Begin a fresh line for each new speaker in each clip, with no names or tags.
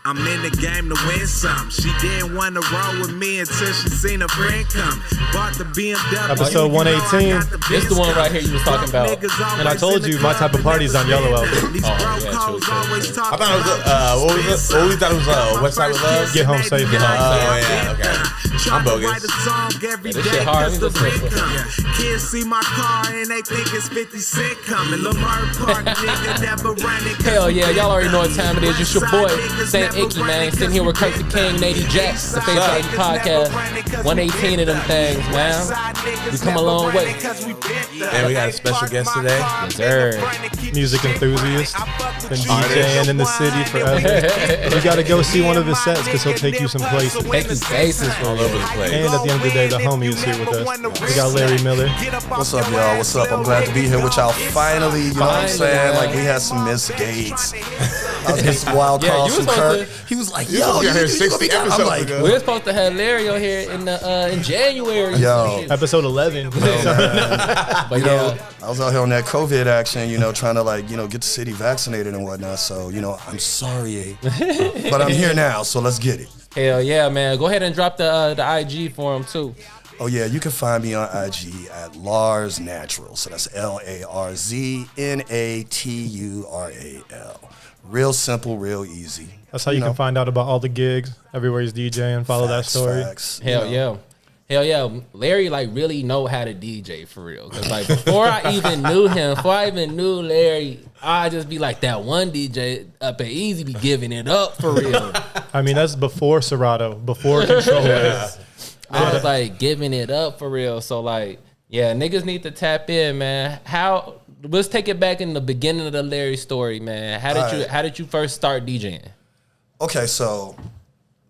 I'm in the game to win some. She didn't want to roll with me until she seen a friend come. Bought the BMW.
Episode 118.
This is the one right here you was talking about.
And I told you my type of party is on Yellow Album.
Oh, yeah, true.
I thought it was, what we thought it was, West Side of Love?
Get Home Safe.
Oh, yeah, okay. I'm bogus.
This shit hard.
Kids see my car and they think it's 50 Cent coming. Lamar Park, nigga, never running.
Hell yeah, y'all already know what time it is. It's your boy, Sam Icky, man. Sitting here with Kirk the King, Nady Jax, the Face Value Podcast. 118 of them things, man. We come a long way.
And we got a special guest today.
Yes, sir.
Music enthusiast. Been DJing in the city forever. You gotta go see one of his sets because he'll take you some places.
Take you places
All over the place.
And at the end of the day, the homie is here with us. We got Larry Miller.
What's up, y'all? What's up? I'm glad to be here with y'all finally. You know what I'm saying? Like, we had some missed dates. I was getting some wild calls from Kirk. He was like, yo,
you here 60 episodes
I'm like,
ago.
We were supposed to have Larry on here in January.
Yo.
Episode 11.
But
you know,
yeah.
I was out here on that COVID action, you know, trying to, like, you know, get the city vaccinated and whatnot. So, you know, I'm sorry. But I'm here now, so let's get it.
Hell yeah, man. Go ahead and drop the IG for him, too.
Oh, yeah, you can find me on IG at Lars Natural. So that's LarzNatural. Real simple, real easy.
That's how you can find out about all the gigs, everywhere he's DJing. Follow that story.
Facts.
Hell yeah. Hell yeah. Larry, like, really know how to DJ for real. Because, like, before I even knew Larry, I'd just be like, that one DJ up at Easy be giving it up for real.
I mean, that's before Serato, before Control.
I was, like, giving it up for real. So, like, yeah, niggas need to tap in, man. Let's take it back in the beginning of the Larry story, man. How did you first start DJing?
Okay, so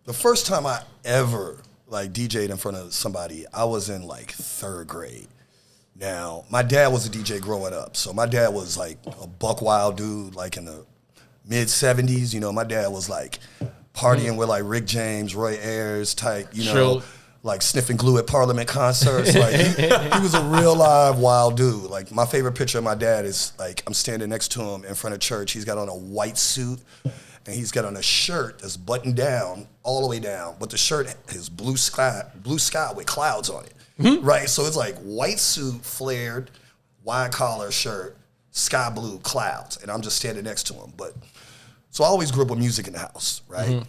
the first time I ever like DJ'd in front of somebody, I was in like 3rd grade. Now, my dad was a DJ growing up. So my dad was like a buck wild dude, like in the mid 70s. You know, my dad was like partying with like Rick James, Roy Ayers type, you know, like sniffing glue at Parliament concerts. Like he was a real live wild dude. Like my favorite picture of my dad is like I'm standing next to him in front of church. He's got on a white suit. And he's got on a shirt that's buttoned down, all the way down, but the shirt is blue sky with clouds on it, right? So it's like white suit, flared, wide collar shirt, sky blue, clouds, and I'm just standing next to him. But so I always grew up with music in the house, right?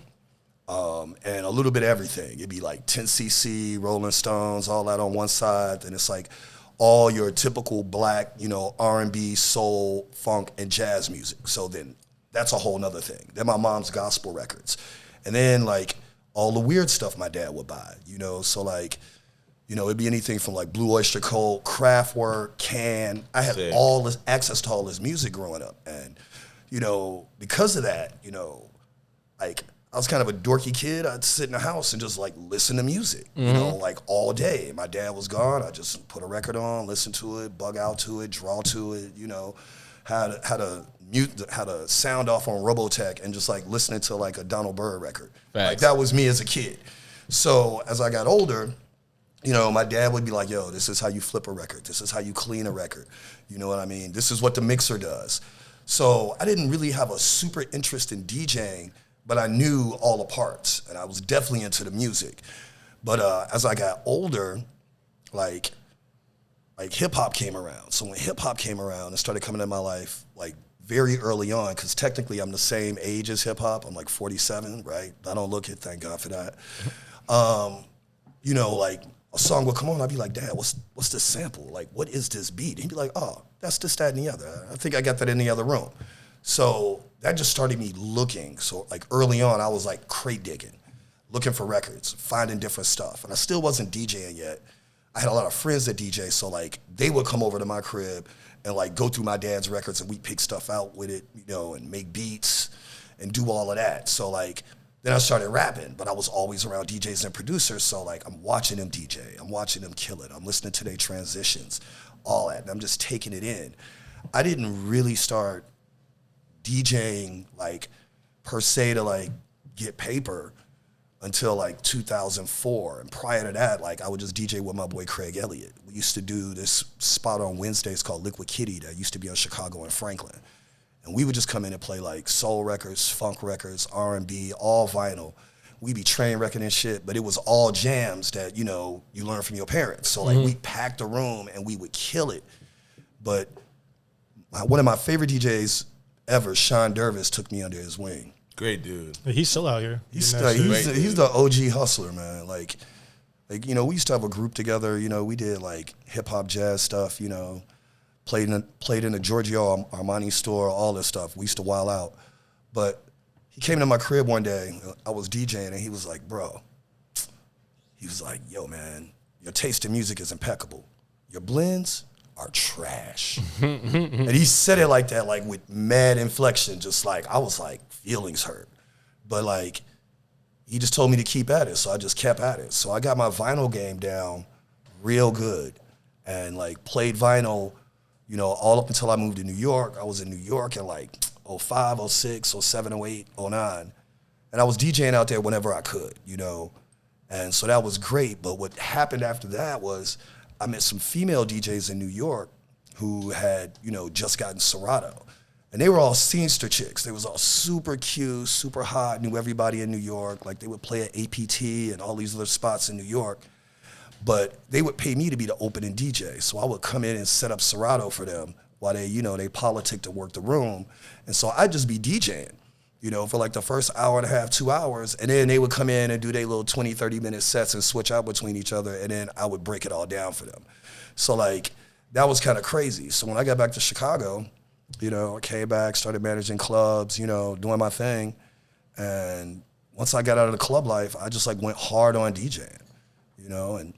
And a little bit of everything. It'd be like 10cc, Rolling Stones, all that on one side, and it's like all your typical black, you know, R&B, soul, funk, and jazz music. So then that's a whole nother thing. Then my mom's gospel records. And then like all the weird stuff my dad would buy, you know? So like, you know, it'd be anything from like Blue Oyster Cult, Kraftwerk, Can. I had all this access to all this music growing up. And, you know, because of that, you know, like I was kind of a dorky kid. I'd sit in the house and just like listen to music, you know, like all day. My dad was gone. I just put a record on, listen to it, bug out to it, draw to it, you know, how to sound off on Robotech and just like listening to like a Donald Byrd record.
Facts.
Like that was me as a kid. So as I got older, you know, my dad would be like, yo, this is how you flip a record. This is how you clean a record. You know what I mean? This is what the mixer does. So I didn't really have a super interest in DJing, but I knew all the parts and I was definitely into the music. But as I got older, like hip hop came around. So when hip hop came around and started coming in my life, like very early on, because technically I'm the same age as hip hop. I'm like 47, right? I don't look it, thank God for that. You know, like a song would come on, I'd be like, Dad, what's this sample? Like, what is this beat? And he'd be like, oh, that's this, that, and the other. I think I got that in the other room. So that just started me looking. So like early on, I was like crate digging, looking for records, finding different stuff. And I still wasn't DJing yet. I had a lot of friends that DJ, so like they would come over to my crib and like go through my dad's records and we pick stuff out with it, you know, and make beats and do all of that. So like, then I started rapping, but I was always around DJs and producers. So like, I'm watching them DJ, I'm watching them kill it. I'm listening to their transitions, all that. And I'm just taking it in. I didn't really start DJing like per se to like get paper until like 2004. And prior to that, like I would just DJ with my boy Craig Elliott. We used to do this spot on Wednesdays called Liquid Kitty that used to be on Chicago and Franklin. and we would just come in and play like soul records, funk records, R&B, all vinyl. We'd be train wrecking and shit, but it was all jams that, you know, you learn from your parents. So like we packed a room and we would kill it. But one of my favorite DJs ever, Sean Dervis, took me under his wing.
Great dude.
He's still out here.
He's the OG hustler, man. Like, you know, we used to have a group together. You know, we did like hip hop, jazz stuff. You know, played in the Giorgio Armani store, all this stuff. We used to wild out. But he came to my crib one day. I was DJing, and he was like, "Bro," he was like, "Yo, man, your taste in music is impeccable. Your blends are trash." And he said it like that, like with mad inflection, just like I was like feelings hurt, but like he just told me to keep at it, so I just kept at it. So I got my vinyl game down real good, and like played vinyl, you know, all up until I moved to New York. I was in New York in like 05, 06, 07, 08, 09, and I was DJing out there whenever I could, you know, and so that was great. But what happened after that was I met some female DJs in New York who had, you know, just gotten Serato. And they were all scenester chicks. They was all super cute, super hot, knew everybody in New York. Like they would play at APT and all these other spots in New York. But they would pay me to be the opening DJ. So I would come in and set up Serato for them while they, you know, they politic to work the room. And so I'd just be DJing, you know, for like the first hour and a half, 2 hours. And then they would come in and do their little 20, 30-minute sets and switch out between each other. And then I would break it all down for them. So like, that was kind of crazy. So when I got back to Chicago, you know, I came back, started managing clubs, you know, doing my thing. And once I got out of the club life, I just like went hard on DJing, you know, and,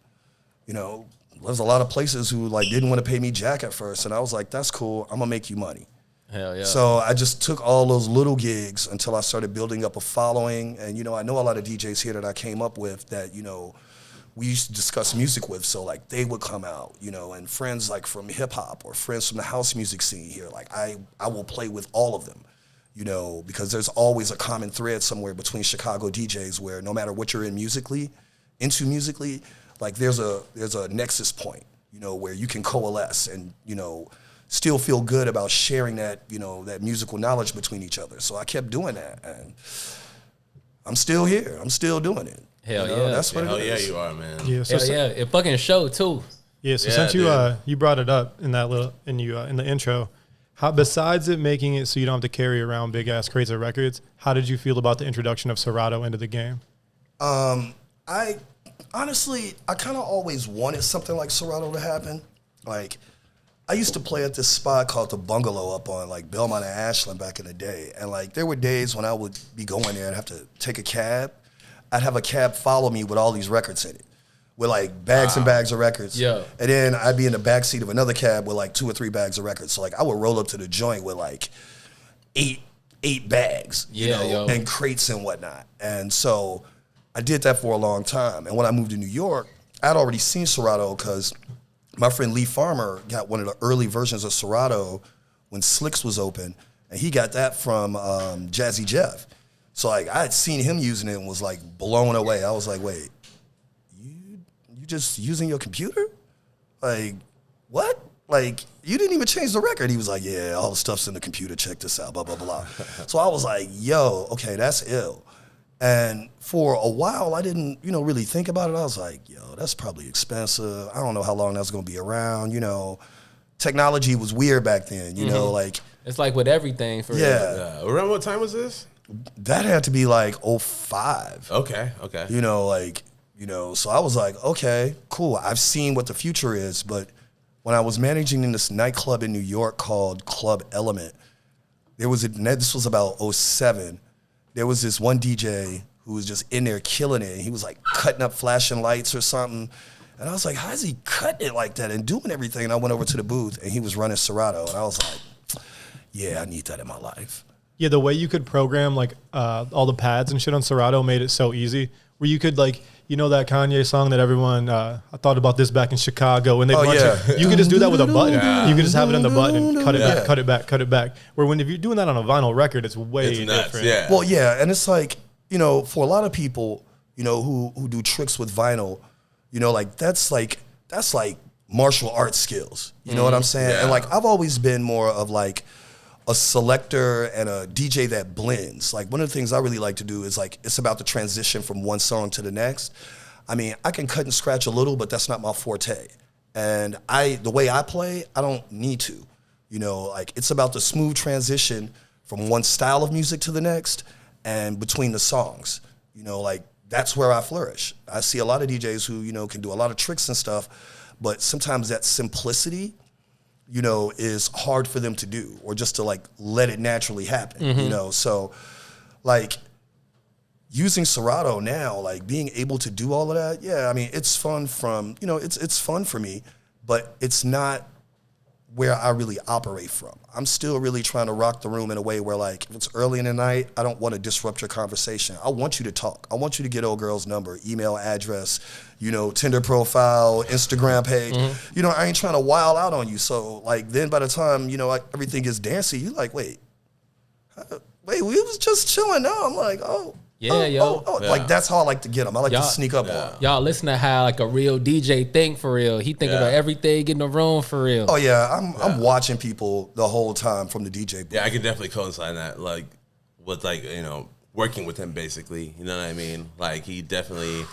you know, there's a lot of places who like didn't want to pay me jack at first. And I was like, that's cool, I'm gonna make you money.
Hell yeah.
So I just took all those little gigs until I started building up a following. And, you know, I know a lot of DJs here that I came up with that, you know, we used to discuss music with, so like they would come out, you know, and friends like from hip hop or friends from the house music scene here, like I will play with all of them, you know, because there's always a common thread somewhere between Chicago DJs where no matter what you're into musically, like there's a nexus point, you know, where you can coalesce and, you know, still feel good about sharing that, you know, that musical knowledge between each other. So I kept doing that, and I'm still here. I'm still doing it.
Hell
you know,
yeah.
that's what
Hell
it
yeah,
is.
you are, man.
Yeah, so
Hell yeah. It fucking showed too.
Yeah, so
Yeah,
since you
dude.
you brought it up in that little in the intro, how besides it making it so you don't have to carry around big ass crates of records, how did you feel about the introduction of Serato into the game?
I honestly, I kind of always wanted something like Serato to happen. Like, I used to play at this spot called the Bungalow up on like Belmont and Ashland back in the day, and like there were days when I would be going there and have to take a cab. I'd have a cab follow me with all these records in it, with like bags and bags of records.
Yeah.
And then I'd be in the back seat of another cab with like 2 or 3 bags of records. So like I would roll up to the joint with like eight bags, you know, and crates and whatnot. And so I did that for a long time. And when I moved to New York, I'd already seen Serato because my friend Lee Farmer got one of the early versions of Serato when Slicks was open, and he got that from Jazzy Jeff. So like I had seen him using it and was like blown away. I was like, wait, you just using your computer? Like, what? Like, you didn't even change the record. He was like, yeah, all the stuff's in the computer. Check this out, blah, blah, blah. So I was like, yo, okay, that's ill. And for a while, I didn't, you know, really think about it. I was like, yo, that's probably expensive. I don't know how long that's going to be around. You know, technology was weird back then, you know, like.
It's like with everything for
Yeah.
Around what time was this?
That had to be like 05.
Okay.
You know, like, you know, so I was like, okay, cool. I've seen what the future is. But when I was managing in this nightclub in New York called Club Element, this was about 07. There was this one DJ who was just in there killing it. He was like cutting up flashing lights or something. And I was like, how is he cutting it like that and doing everything? And I went over to the booth and he was running Serato. And I was like, yeah, I need that in my life.
Yeah, the way you could program like all the pads and shit on Serato made it so easy. Where you could like, you know that Kanye song that everyone, I thought about this back in Chicago, and they you could just do that with a button. Yeah. You could just have it in the button and cut it back, cut it back, cut it back. Where when if you're doing that on a vinyl record, it's way different.
Yeah.
Well, yeah, and it's like, you know, for a lot of people, you know, who do tricks with vinyl, you know, like that's like martial arts skills. You know what I'm saying?
Yeah.
And like I've always been more of like a selector and a DJ that blends. Like one of the things I really like to do is like it's about the transition from one song to the next. I mean, I can cut and scratch a little, but that's not my forte. And the way I play, I don't need to. You know, like it's about the smooth transition from one style of music to the next and between the songs. You know, like that's where I flourish. I see a lot of DJs who, you know, can do a lot of tricks and stuff, but sometimes that simplicity, you know, is hard for them to do or just to like let it naturally happen, you know? So like using Serato now, like being able to do all of that, yeah, I mean, it's fun from, you know, it's fun for me, but it's not where I really operate from. I'm still really trying to rock the room in a way where like, if it's early in the night, I don't want to disrupt your conversation. I want you to talk. I want you to get old girl's number, email address, you know, Tinder profile, Instagram page. You know, I ain't trying to wild out on you. So like then by the time, you know, like everything gets dancey, you're like, wait, we was just chilling now. I'm like, like that's how I like to get them. I like to sneak up on them.
Y'all listen to how like a real DJ think for real. He think about everything in the room for real.
Oh yeah, I'm watching people the whole time from the DJ booth.
Yeah, I can definitely coincide that. Like with like, you know, working with him basically. You know what I mean? Like he definitely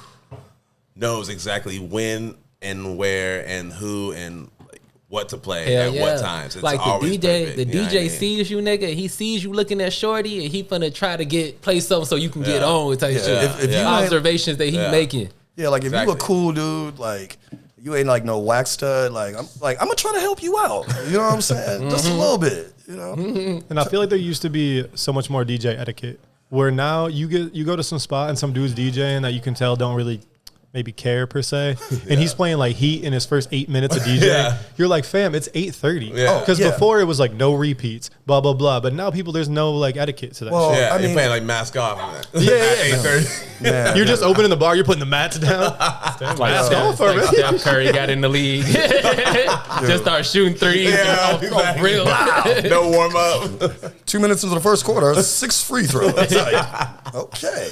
knows exactly when and where and who and like what to play at what times. It's
like
always
the DJ,
perfect,
the
you know what
DJ
I mean?
sees you, nigga. He sees you looking at Shorty, and he finna try to play something so you can get on with type shit.
If you
Observations that he making.
Yeah, like if you a cool dude, like you ain't like no wax stud, I'm gonna try to help you out. You know what I'm saying? Just a little bit, you know.
And I feel like there used to be so much more DJ etiquette, where now you go to some spot and some dude's DJing that you can tell don't really maybe care per se, and he's playing like Heat in his first 8 minutes of DJing. You're like, fam, it's 8:30. Because before it was like no repeats, blah blah blah. But now there's no like etiquette to that.
Well,
shit.
Yeah,
I mean,
you're playing like mask off. At 8:30.
You're just opening the bar, you're putting the mats down. Mask off already.
Steph Curry got in the league. Just start shooting threes.
Yeah,
Oh, real.
No warm up.
2 minutes into the first quarter, 6 free throws. Okay.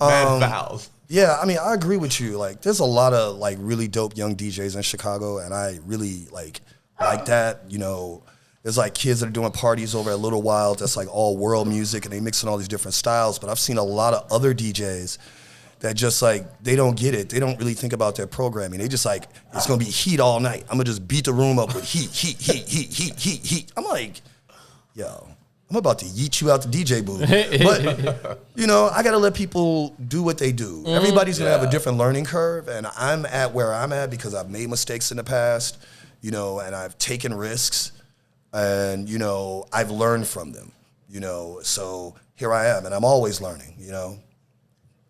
Mad fouls.
Yeah, I mean, I agree with you. Like, there's a lot of like really dope young DJs in Chicago, and I really like that. You know, there's like kids that are doing parties over at Little Wild that's like all world music, and they mixing all these different styles. But I've seen a lot of other DJs that just like they don't get it. They don't really think about their programming. They just like it's gonna be heat all night. I'm gonna just beat the room up with heat. I'm like, yo. I'm about to yeet you out the DJ booth. But, you know, I got to let people do what they do. Everybody's going to have a different learning curve, and I'm at where I'm at because I've made mistakes in the past, you know, and I've taken risks, and, you know, I've learned from them, you know. So here I am, and I'm always learning, you know.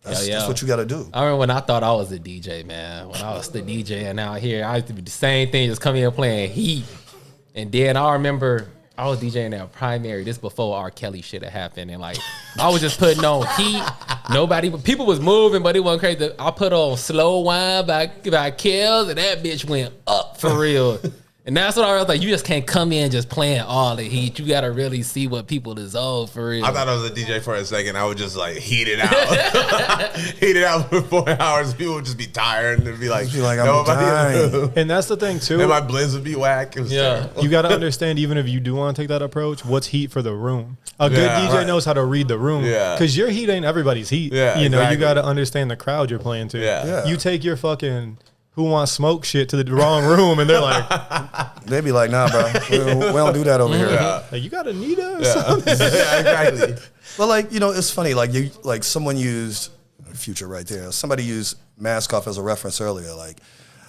That's what you got to do.
I remember when I thought I was a DJ, man. When I was the DJ, and out here, I used to be the same thing, just coming here playing Heat. And then I remember I was DJing at a primary. This before R. Kelly shit had happened, and like I was just putting on Heat. People was moving, but it wasn't crazy. I put on Slow Wine by Kells, and that bitch went up for real. And that's what I was like. You just can't come in just playing all the Heat. You gotta really see what people deserve for real.
I thought I was a DJ for a second. I would just like heat it out, heat it out for 4 hours. People would just be tired and be like,
I'm dying.
And that's the thing too.
And my blends would be whack. It was terrible.
You got to understand, even if you do want to take that approach, what's heat for the room. A good DJ knows how to read the room. Because your heat ain't everybody's heat. You know, you got to understand the crowd you're playing to. You take your fucking who wants smoke shit to the wrong room, and they're like,
they be like, nah, bro, we don't do that over here.
Like, you got a Nita or something?
Exactly.
But like, you know, it's funny. Like someone used Future right there. Somebody used Mask Off as a reference earlier. Like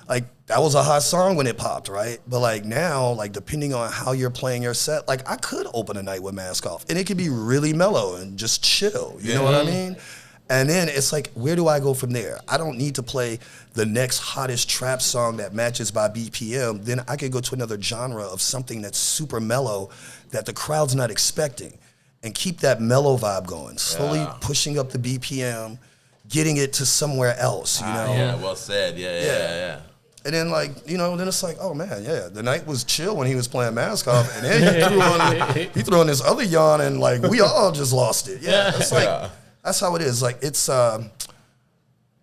that was a hot song when it popped, right? But like now, like depending on how you're playing your set, like I could open a night with Mask Off, and it could be really mellow and just chill. You know what I mean? And then it's like, where do I go from there? I don't need to play the next hottest trap song that matches by BPM. Then I could go to another genre of something that's super mellow that the crowd's not expecting, and keep that mellow vibe going, slowly pushing up the BPM, getting it to somewhere else, you know?
Yeah, well said. Yeah.
And then like, you know, then it's like, oh man, the night was chill when he was playing Mask Off, and then he threw on this other yawn, and like we all just lost it. It's like, that's how it is. Like it's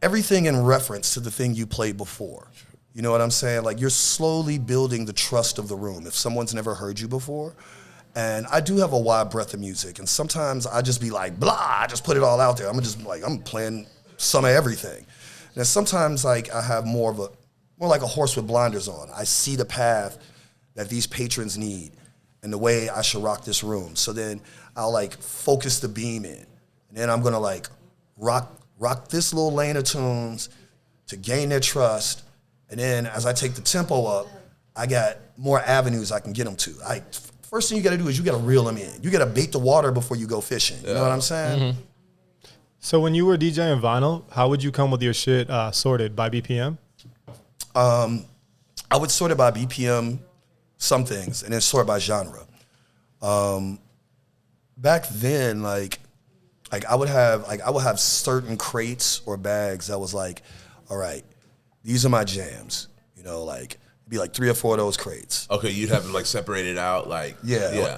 everything in reference to the thing you played before. You know what I'm saying? Like you're slowly building the trust of the room. If someone's never heard you before, And I do have a wide breadth of music, and sometimes I just be like, blah, I just put it all out there. I'm playing some of everything. And then sometimes like I have more like a horse with blinders on. I see the path that these patrons need and the way I should rock this room. So then I'll like focus the beam in, and then I'm gonna like rock this little lane of tunes to gain their trust. And then as I take the tempo up, I got more avenues I can get them to. First thing you gotta do is you gotta reel them in. You gotta bait the water before you go fishing. You know what I'm saying?
Mm-hmm. So when you were DJing vinyl, how would you come with your shit sorted? By BPM?
I would sort it by BPM, some things, and then sort by genre. Back then, like I would have certain crates or bags that was like, all right, these are my jams. You know, like it'd be like 3 or 4 of those crates.
Okay, you'd have them like separated out, like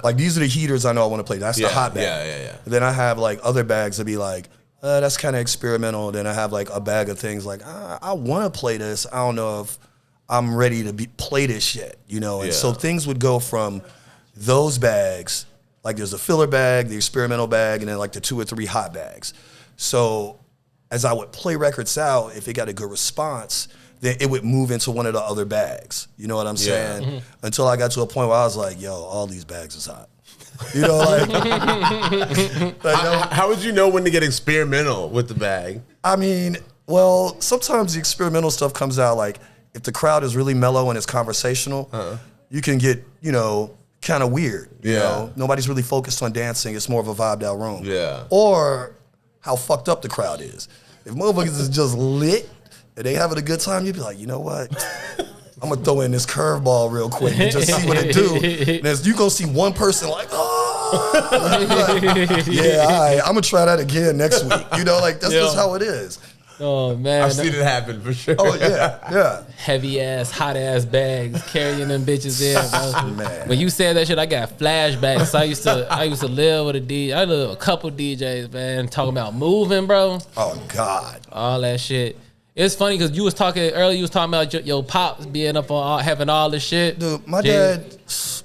like these are the heaters I know I want to play. That's the hot bag.
Yeah.
Then I have like other bags that be like, that's kind of experimental. Then I have like a bag of things like, I want to play this. I don't know if I'm ready to play this shit, you know? And so things would go from those bags, like there's a filler bag, the experimental bag, and then like the 2 or 3 hot bags. So as I would play records out, if it got a good response, then it would move into one of the other bags. You know what I'm saying? Mm-hmm. Until I got to a point where I was like, yo, all these bags is hot. You know,
how would you know when to get experimental with the bag?
I mean, well, sometimes the experimental stuff comes out like if the crowd is really mellow and it's conversational, you can get, you know, kind of weird. You know? Nobody's really focused on dancing. It's more of a vibed out room.
Yeah.
Or how fucked up the crowd is. If motherfuckers is just lit and they having a good time, you'd be like, you know what? I'm gonna throw in this curveball real quick and just see what it do. And as you gonna see one person like, oh, like, yeah, all right, I'm gonna try that again next week. You know, like that's just how it is.
Oh man,
I've seen it happen for sure.
Oh yeah.
Heavy ass, hot ass bags carrying them bitches in. Bro.
Man.
When you said that shit, I got flashbacks. I used to live with a DJ. I lived with a couple DJs, man, talking about moving, bro.
Oh God,
all that shit. It's funny because you was talking earlier. You was talking about your pops being up on having all this shit.
Dude, my dad,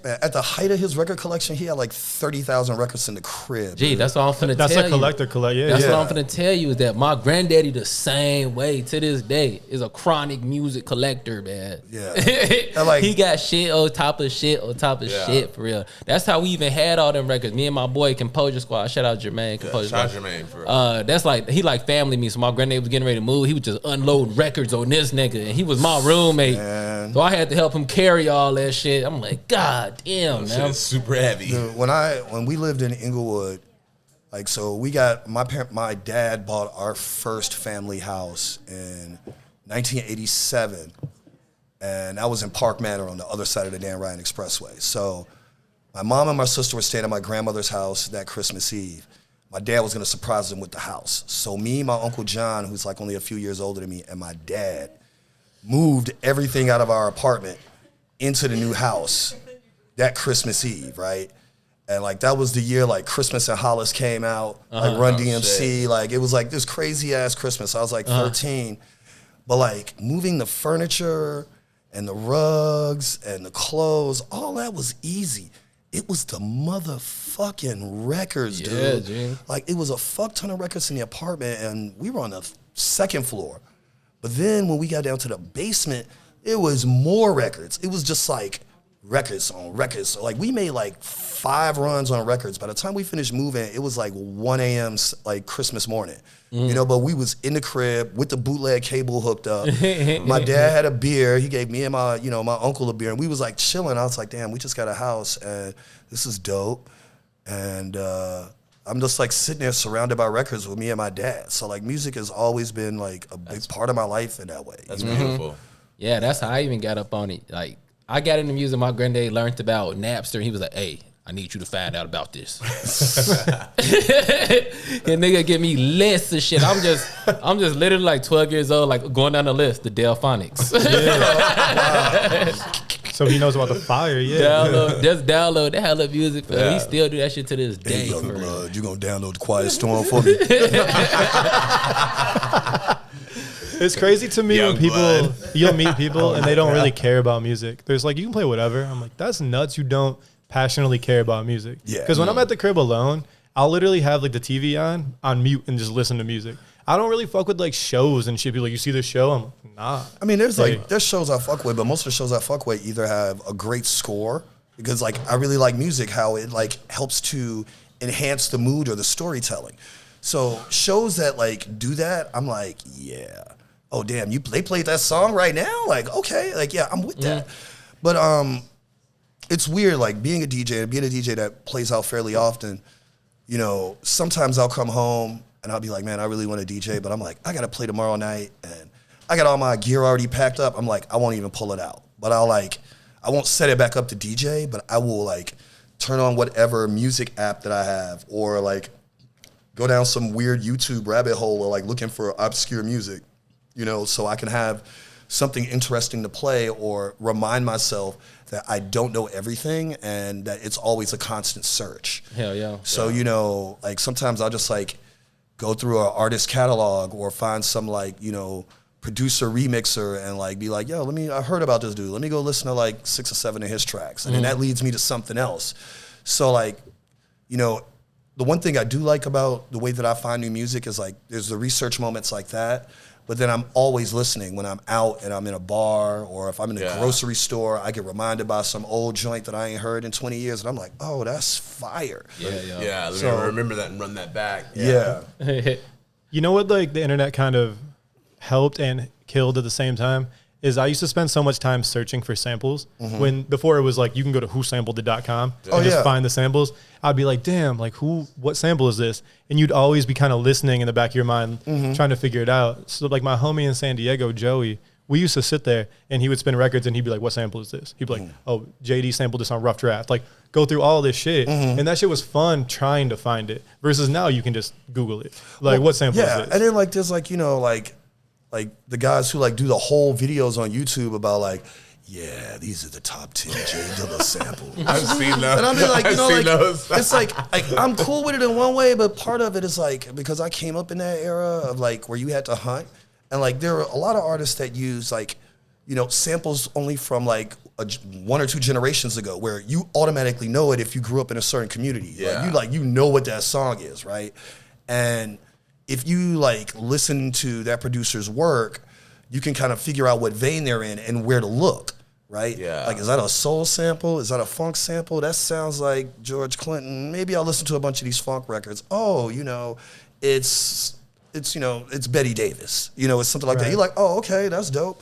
man, at the height of his record collection, he had like 30,000 records in the crib.
Gee, that's what I'm finna tell you.
That's a collector. Yeah,
that's what I'm finna tell you is that my granddaddy the same way to this day is a chronic music collector, man.
Yeah, like,
he got shit on top of shit on top of shit for real. That's how we even had all them records. Me and my boy Composure Squad. Shout out Jermaine. Composure
Squad. Shout out Jermaine for real.
That's like he like family me. So my granddad was getting ready to move. He was just unload records on this nigga, and he was my roommate.
Man.
So I had to help him carry all that shit. I'm like, God damn, man.
Shit is super heavy.
Dude, when we lived in Inglewood, like, so we got my dad bought our first family house in 1987, and that was in Park Manor on the other side of the Dan Ryan Expressway. So my mom and my sister were staying at my grandmother's house that Christmas Eve. My dad was gonna surprise them with the house. So me, my Uncle John, who's like only a few years older than me, and my dad moved everything out of our apartment into the new house that Christmas Eve, right? And like that was the year like Christmas in Hollis came out, like Run DMC, like it was like this crazy ass Christmas. I was like 13, but like moving the furniture and the rugs and the clothes, all that was easy. It was the motherfucking records, dude.
Gene.
Like it was a fuck ton of records in the apartment, and we were on the 2nd floor. But then when we got down to the basement, it was more records. It was just like records on records. So like we made like 5 runs on records. By the time we finished moving, it was like 1 a.m. like Christmas morning. You know, but we was in the crib with the bootleg cable hooked up. My dad had a beer. He gave me and my uncle a beer, and we was like chilling. I was like, damn, we just got a house, and this is dope. And I'm just like sitting there surrounded by records with me and my dad. So like music has always been like a big part of my life in that way.
That's beautiful.
Yeah, that's how I even got up on it. Like I got into music. My granddad learned about Napster. And he was like, "Hey, I need you to find out about this." And nigga give me lists of shit. I'm just literally like 12 years old, like going down the list, the Delphonics.
So he knows about the fire,
Just download the hell of music. He still do that shit to this day.
Hey, young blood, you gonna download the Quiet Storm for me?
It's crazy to me
Young
when people
blood.
you'll meet people and they don't really care about music. There's like, you can play whatever. I'm like, that's nuts. You don't passionately care about music.
Yeah.
Because when I'm at the crib alone, I'll literally have like the TV on mute and just listen to music. I don't really fuck with like shows and shit. People like, you see this show? I'm like, nah.
I mean, there's shows I fuck with, but most of the shows I fuck with either have a great score, because like I really like music, how it like helps to enhance the mood or the storytelling. So shows that like do that, I'm like, yeah. Oh damn, they played that song right now? Like, okay, like yeah, I'm with that. But it's weird, like being a DJ that plays out fairly often, you know, sometimes I'll come home and I'll be like, man, I really want to DJ, but I'm like, I gotta play tomorrow night and I got all my gear already packed up. I'm like, I won't even pull it out. But I won't set it back up to DJ, but I will like turn on whatever music app that I have, or like go down some weird YouTube rabbit hole or like looking for obscure music, you know, so I can have something interesting to play or remind myself that I don't know everything and that it's always a constant search.
Hell yeah.
So, you know, like sometimes I'll just like go through an artist catalog or find some like, you know, producer remixer and like be like, yo, I heard about this dude. Let me go listen to like 6 or 7 of his tracks. And then that leads me to something else. So like, you know, the one thing I do like about the way that I find new music is like, there's the research moments like that, but then I'm always listening when I'm out and I'm in a bar, or if I'm in a grocery store, I get reminded by some old joint that I ain't heard in 20 years. And I'm like, oh, that's fire.
Yeah, let me remember that and run that back.
Yeah.
You know what, like the internet kind of helped and killed at the same time is I used to spend so much time searching for samples when before it was like you can go to whosampled.com and just find the samples. I'd be like, damn, like what sample is this? And you'd always be kind of listening in the back of your mind, trying to figure it out. So like my homie in San Diego, Joey, we used to sit there and he would spin records and he'd be like, what sample is this? He'd be like, oh, JD sampled this on Rough Draft. Like go through all this shit. And that shit was fun trying to find it versus now you can just Google it. Like what sample is this?
And then like there's like, you know, like the guys who like do the whole videos on YouTube about like, yeah, these are the top 10 Jay Dilla samples.
I've seen those.
And I'll be like, you know, like
those.
it's like I'm cool with it in one way, but part of it is like because I came up in that era of like where you had to hunt, and like there are a lot of artists that use like, you know, samples only from like 1 or 2 generations ago, where you automatically know it if you grew up in a certain community.
Yeah.
You know what that song is, right? And if you like listen to that producer's work, you can kind of figure out what vein they're in and where to look, right?
Yeah.
Like, is that a soul sample? Is that a funk sample? That sounds like George Clinton. Maybe I'll listen to a bunch of these funk records. Oh, you know, it's you know, it's Betty Davis. You know, it's something like that. You're like, oh, okay, that's dope.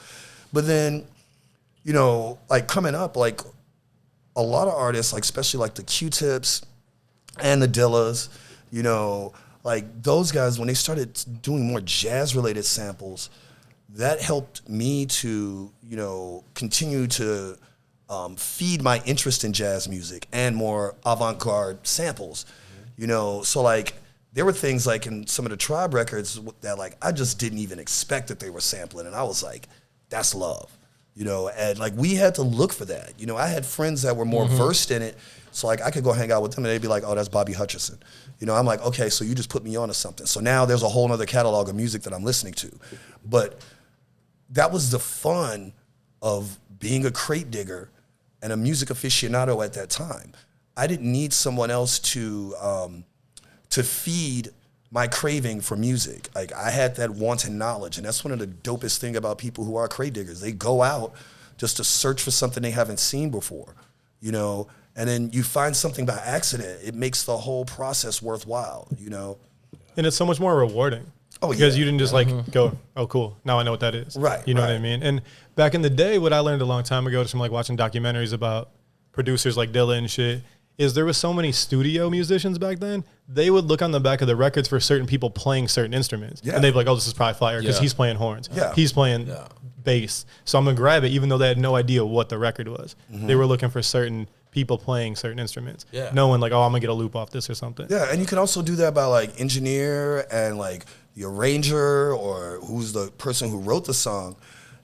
But then, you know, like coming up, like a lot of artists, like especially like the Q-Tips and the Dillas, you know, like those guys, when they started doing more jazz-related samples, that helped me to, you know, continue to feed my interest in jazz music and more avant-garde samples, you know. So like there were things like in some of the Tribe records that like I just didn't even expect that they were sampling, and I was like, that's love, you know. And like we had to look for that, you know. I had friends that were more versed in it, so like I could go hang out with them and they'd be like, oh, that's Bobby Hutcherson. You know, I'm like, okay, so you just put me on to something. So now there's a whole nother catalog of music that I'm listening to. But that was the fun of being a crate digger and a music aficionado at that time. I didn't need someone else to feed my craving for music. Like I had that wanting knowledge, and that's one of the dopest thing about people who are crate diggers. They go out just to search for something they haven't seen before, you know. And then you find something by accident. It makes the whole process worthwhile, you know?
And it's so much more rewarding.
Oh,
because you didn't just like go, oh, cool, now I know what that is.
Right.
You know what I mean? And back in the day, what I learned a long time ago just from like watching documentaries about producers like Dilla and shit, is there was so many studio musicians back then, they would look on the back of the records for certain people playing certain instruments. Yeah. And they'd be like, oh, this is probably fire because he's playing horns.
Yeah.
He's playing bass. So I'm going to grab it even though they had no idea what the record was. They were looking for certain people playing certain instruments. Knowing like, oh, I'm going to get a loop off this or something.
Yeah, and you can also do that by like engineer and like the arranger or who's the person who wrote the song,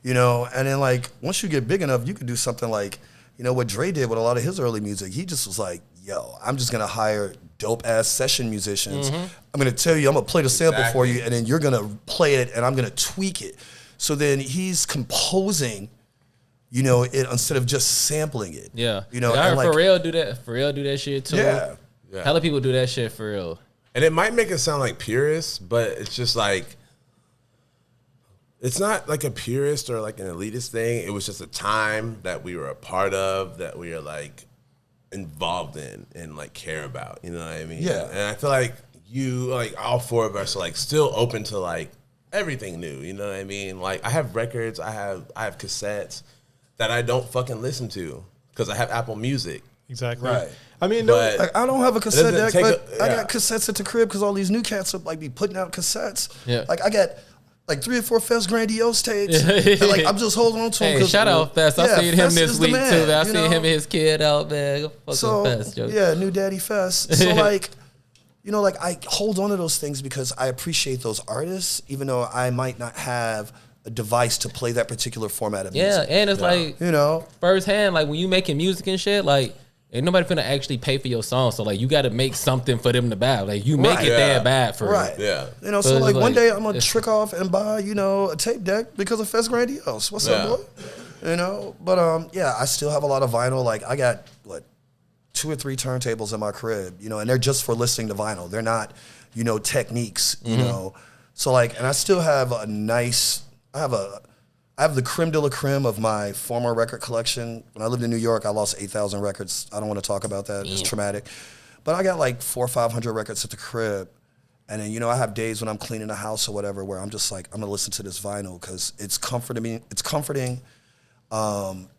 you know? And then like, once you get big enough, you can do something like, you know, what Dre did with a lot of his early music. He just was like, yo, I'm just going to hire dope-ass session musicians. I'm going to tell you, I'm going to play the sample for you, and then you're going to play it, and I'm going to tweak it. So then he's composing you know, instead of just sampling it.
Yeah.
You know,
I heard
like,
Pharrell do that. Pharrell do that shit too.
Yeah.
Hella people do that shit for real.
And it might make it sound like purist, but it's just like, it's not like a purist or like an elitist thing. It was just a time that we were a part of, that we are like involved in and like care about. You know what I mean?
Yeah.
And I feel like all four of us are like still open to like everything new. You know what I mean? Like I have records, I have cassettes that I don't fucking listen to because I have Apple Music.
Exactly.
Right.
I mean,
But
like, I don't have a cassette deck, but I
yeah.
got cassettes at the crib because all these new cats are like be putting out cassettes.
Yeah.
Like I got like 3 or 4 Fest Grandiose tapes. And, like I'm just holding on to them.
Hey, shout out Fest. I seen him
Fest
this
is the
week
man,
too. I
you
seen
know?
him and his kid out, man. Go fucking
So
Fest, yo.
yeah, New Daddy Fest. So like, you know, like I hold on to those things because I appreciate those artists, even though I might not have a device to play that particular format of music.
Yeah, and it's like
You know,
firsthand, like when you making music and shit, like ain't nobody finna actually pay for your song. So like you got to make something for them to buy. Like you make
Right.
it
Yeah.
that bad for
right?
real.
Yeah.
You know,
So
so
it's
like one
like-
day I'm gonna trick off and buy, you know, a tape deck because of Fest Grandiose. What's
Yeah.
up, boy? You know, but yeah, I still have a lot of vinyl. Like I got 2 or 3 turntables in my crib, you know, and they're just for listening to vinyl. They're not, you know, techniques, you know. So like, and I still have a nice. I have the creme de la creme of my former record collection. When I lived in New York, I lost 8,000 records. I don't want to talk about that. It's traumatic. But I got like 400 or 500 records at the crib. And then, you know, I have days when I'm cleaning the house or whatever where I'm just like, I'm going to listen to this vinyl because it's comforting. It's comforting.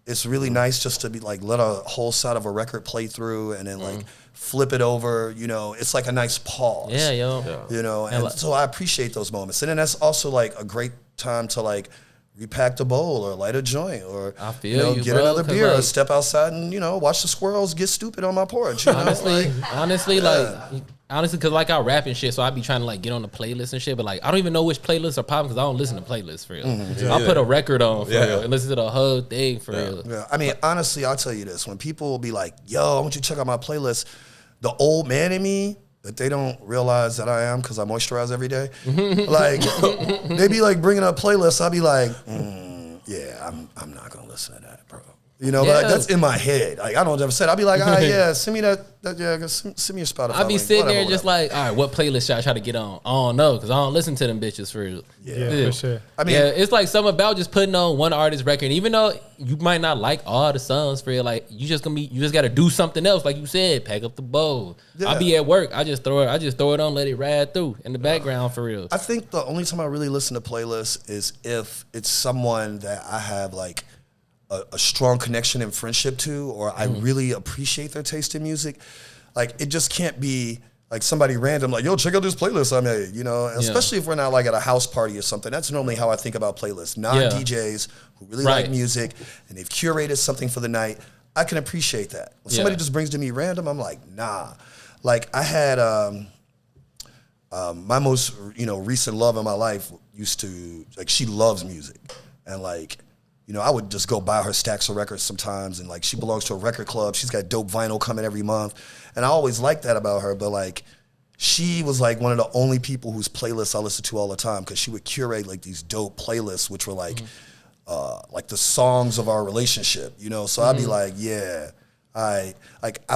It's really nice just to be like, let a whole side of a record play through and then like flip it over. You know, it's like a nice pause.
Yeah, yo.
You know, and so I appreciate those moments. And then that's also like a great time to like repack the bowl or light a joint or
I feel
you know,
you,
get
bro,
another
'cause,
beer or
like-
step outside and, you know, watch the squirrels get stupid on my porch. You know?
Honestly, because like I rap and shit, so I be trying to like get on the playlist and shit, but like I don't even know which playlists are popping because I don't listen to playlists for real. I'll put a record on for real and listen to the whole thing for real.
Yeah, I mean, honestly, I'll tell you this. When people will be like, yo, I want you to check out my playlist, the old man in me, that they don't realize that I am because I moisturize every day, like, they be like bringing up playlists. I'll be like, yeah, I'm not going to listen to that, bro. You know,
Yeah.
like, that's in my head. Like, I don't ever say it. I'll be like, all right, yeah, send me that yeah, send me your Spotify.
I be
link,
sitting
whatever,
there just
whatever.
like, all right, what playlist should I try to get on? I don't know because I don't listen to them bitches for real.
Yeah, for sure.
I mean,
Yeah, it's like something about just putting on one artist record. Even though you might not like all the songs for real, like you just got to do something else. Like you said, pack up the bowl.
Yeah.
I be at work. I just throw it on, let it ride through in the background for real.
I think the only time I really listen to playlists is if it's someone that I have like a strong connection and friendship to, or I really appreciate their taste in music. Like, it just can't be like somebody random, like, yo, check out this playlist I made, you know? And especially if we're not like at a house party or something. That's normally how I think about playlists. Non-DJs who really like music and they've curated something for the night. I can appreciate that. When somebody just brings to me random, I'm like, nah. Like, I had my most, you know, recent love in my life used to, like, she loves music. And like, you know, I would just go buy her stacks of records sometimes, and like she belongs to a record club. She's got dope vinyl coming every month, and I always liked that about her. But like, she was like one of the only people whose playlists I listened to all the time because she would curate like these dope playlists, which were like the songs of our relationship, you know. So I'd be like, yeah, I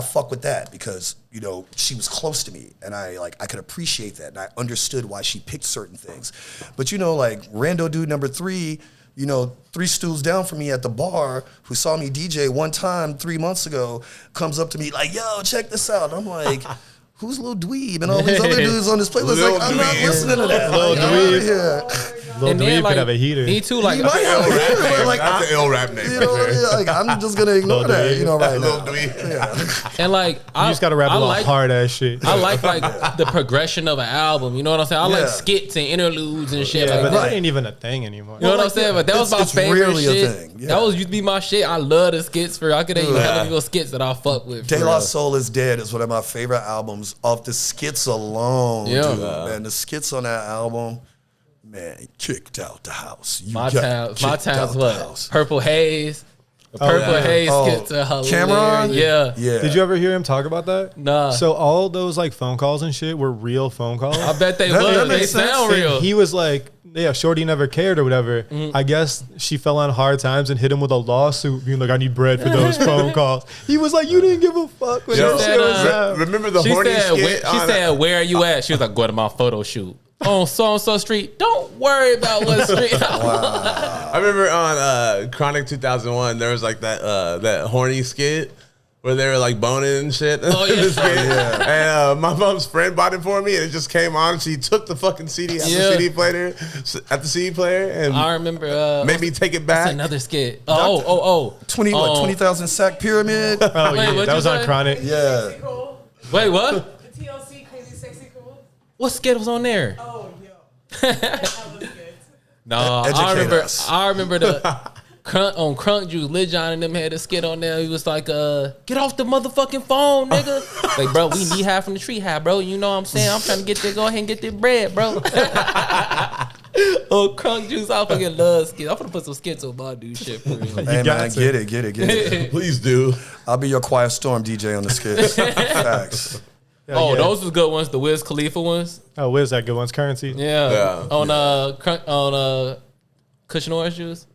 fuck with that because, you know, she was close to me, and I could appreciate that, and I understood why she picked certain things. But you know, like rando dude number 3. You know, 3 stools down from me at the bar, who saw me DJ one time 3 months ago, comes up to me like, yo, check this out. I'm like, who's Lil Dweeb and all these other dudes on this playlist?
Lil
Like, I'm not
Dweeb.
listening to that.
Lil
Like, I'm
Dweeb.
outta here.
Lil Dweeb could have a heater.
Me too. Like
He might have a heater, but like,
That's an ill rap name.
you know, like, I'm just gonna ignore
Lil
that,
Dweeb.
you know, right
Lil
now.
Dweeb.
and like
You just got to rap a lot hard ass shit.
I like the progression of an album. You know what I'm saying? I
Yeah.
like skits and interludes and shit.
Yeah,
like
but
that.
that ain't even a thing anymore.
You know what I'm
like,
saying? But that was
it's
my favorite
rarely a
shit.
thing, yeah.
That was used to be my shit. I love the skits for. I could name hella people skits that I fuck with.
De
for
La
real.
Soul is Dead is one of my favorite albums off the skits alone.
Yeah.
Dude, man, the skits on that album, man, kicked out the house. You
My
got
town,
kicked out the
what?
house.
Purple Haze. The Purple Haze
Oh,
skits are hilarious.
Cameron?
Yeah.
Yeah.
Did you ever hear him talk about that?
Nah.
So all those like phone calls and shit were real phone calls.
I bet they
That
would. They
makes sense.
sound real.
He was like, yeah, Shorty never cared or whatever. I guess she fell on hard times and hit him with a lawsuit, being like, I need bread for those phone calls. He was like, you didn't give a fuck when
Yo,
that shit was out.
remember the
She
horny
said,
skit?
she said, where are you at? She was like, go to my photo shoot. On so-and-so street. Don't worry about what street.
I remember on Chronic 2001, there was like that horny skit where they were like boning and shit.
Oh, yeah.
This skit. And my mom's friend bought it for me, and it just came on. She took the fucking CD out
Yeah.
the CD player, and
I remember.
made me take it
That's
back.
another skit. Oh.
20,000 sack pyramid?
Oh,
Wait,
yeah,
what'd
that
you
was on
say?
Chronic.
Yeah.
Cool.
Wait, what?
The TLC Crazy Sexy Cool.
What skit was on there?
Oh, yo. That was good.
No,
Educate us.
I remember the on Crunk Juice, Lil Jon and them had a skit on there. He was like, get off the motherfucking phone, nigga. Like, bro, we need half from the tree high, bro. You know what I'm saying? I'm trying to go ahead and get this bread, bro. Oh, Crunk Juice, I fucking love skits. I'm gonna put some skits on my dude shit for real.
Hey,
got
man,
to.
get it.
Please do.
I'll be your Quiet Storm DJ on the skits. Facts.
Yeah,
Oh,
yeah.
those was good ones, the Wiz Khalifa ones.
Oh, where's that good one's Currency?
Yeah.
Yeah.
On Cushion Orange Juice.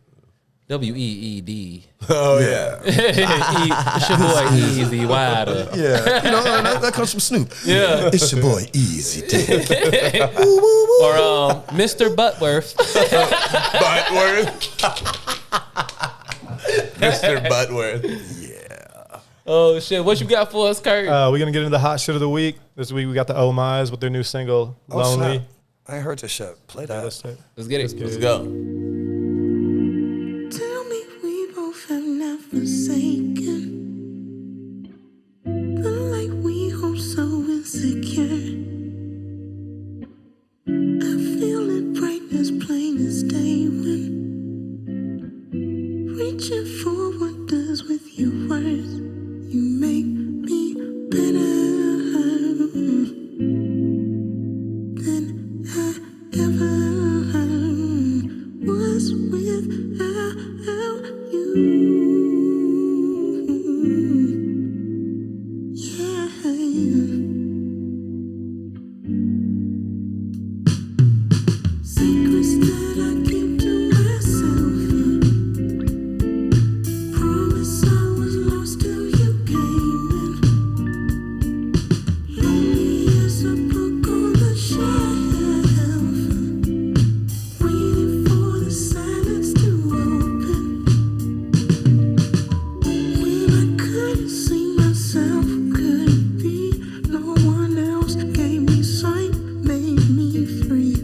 WEED.
Oh yeah.
It's your boy Easy Wider.
Yeah. You know, that comes from Snoop.
Yeah.
It's your boy Easy Dick.
Or Mr. Butworth.
Butworth. Mr. Butworth.
Oh shit! What you got for us, Kurt?
We're going to get into the hot shit of the week. This week we got the Oh My's with their new single,
Oh,
Lonely.
snap. I ain't heard this shit. Play that.
That's it.
Let's get it.
Let's go.
Tell me we both have not forsaken. But like we hope so insecure. I feel it bright as plain as day when reaching for what does with your words. You make me better than I ever was without you. Yeah. Secrets that I keep to myself. Promise I was lost till you came in. Lonely as a book on the shelf. Waiting for the silence to open. When I couldn't see myself, could it be no one else gave me sight, made me free?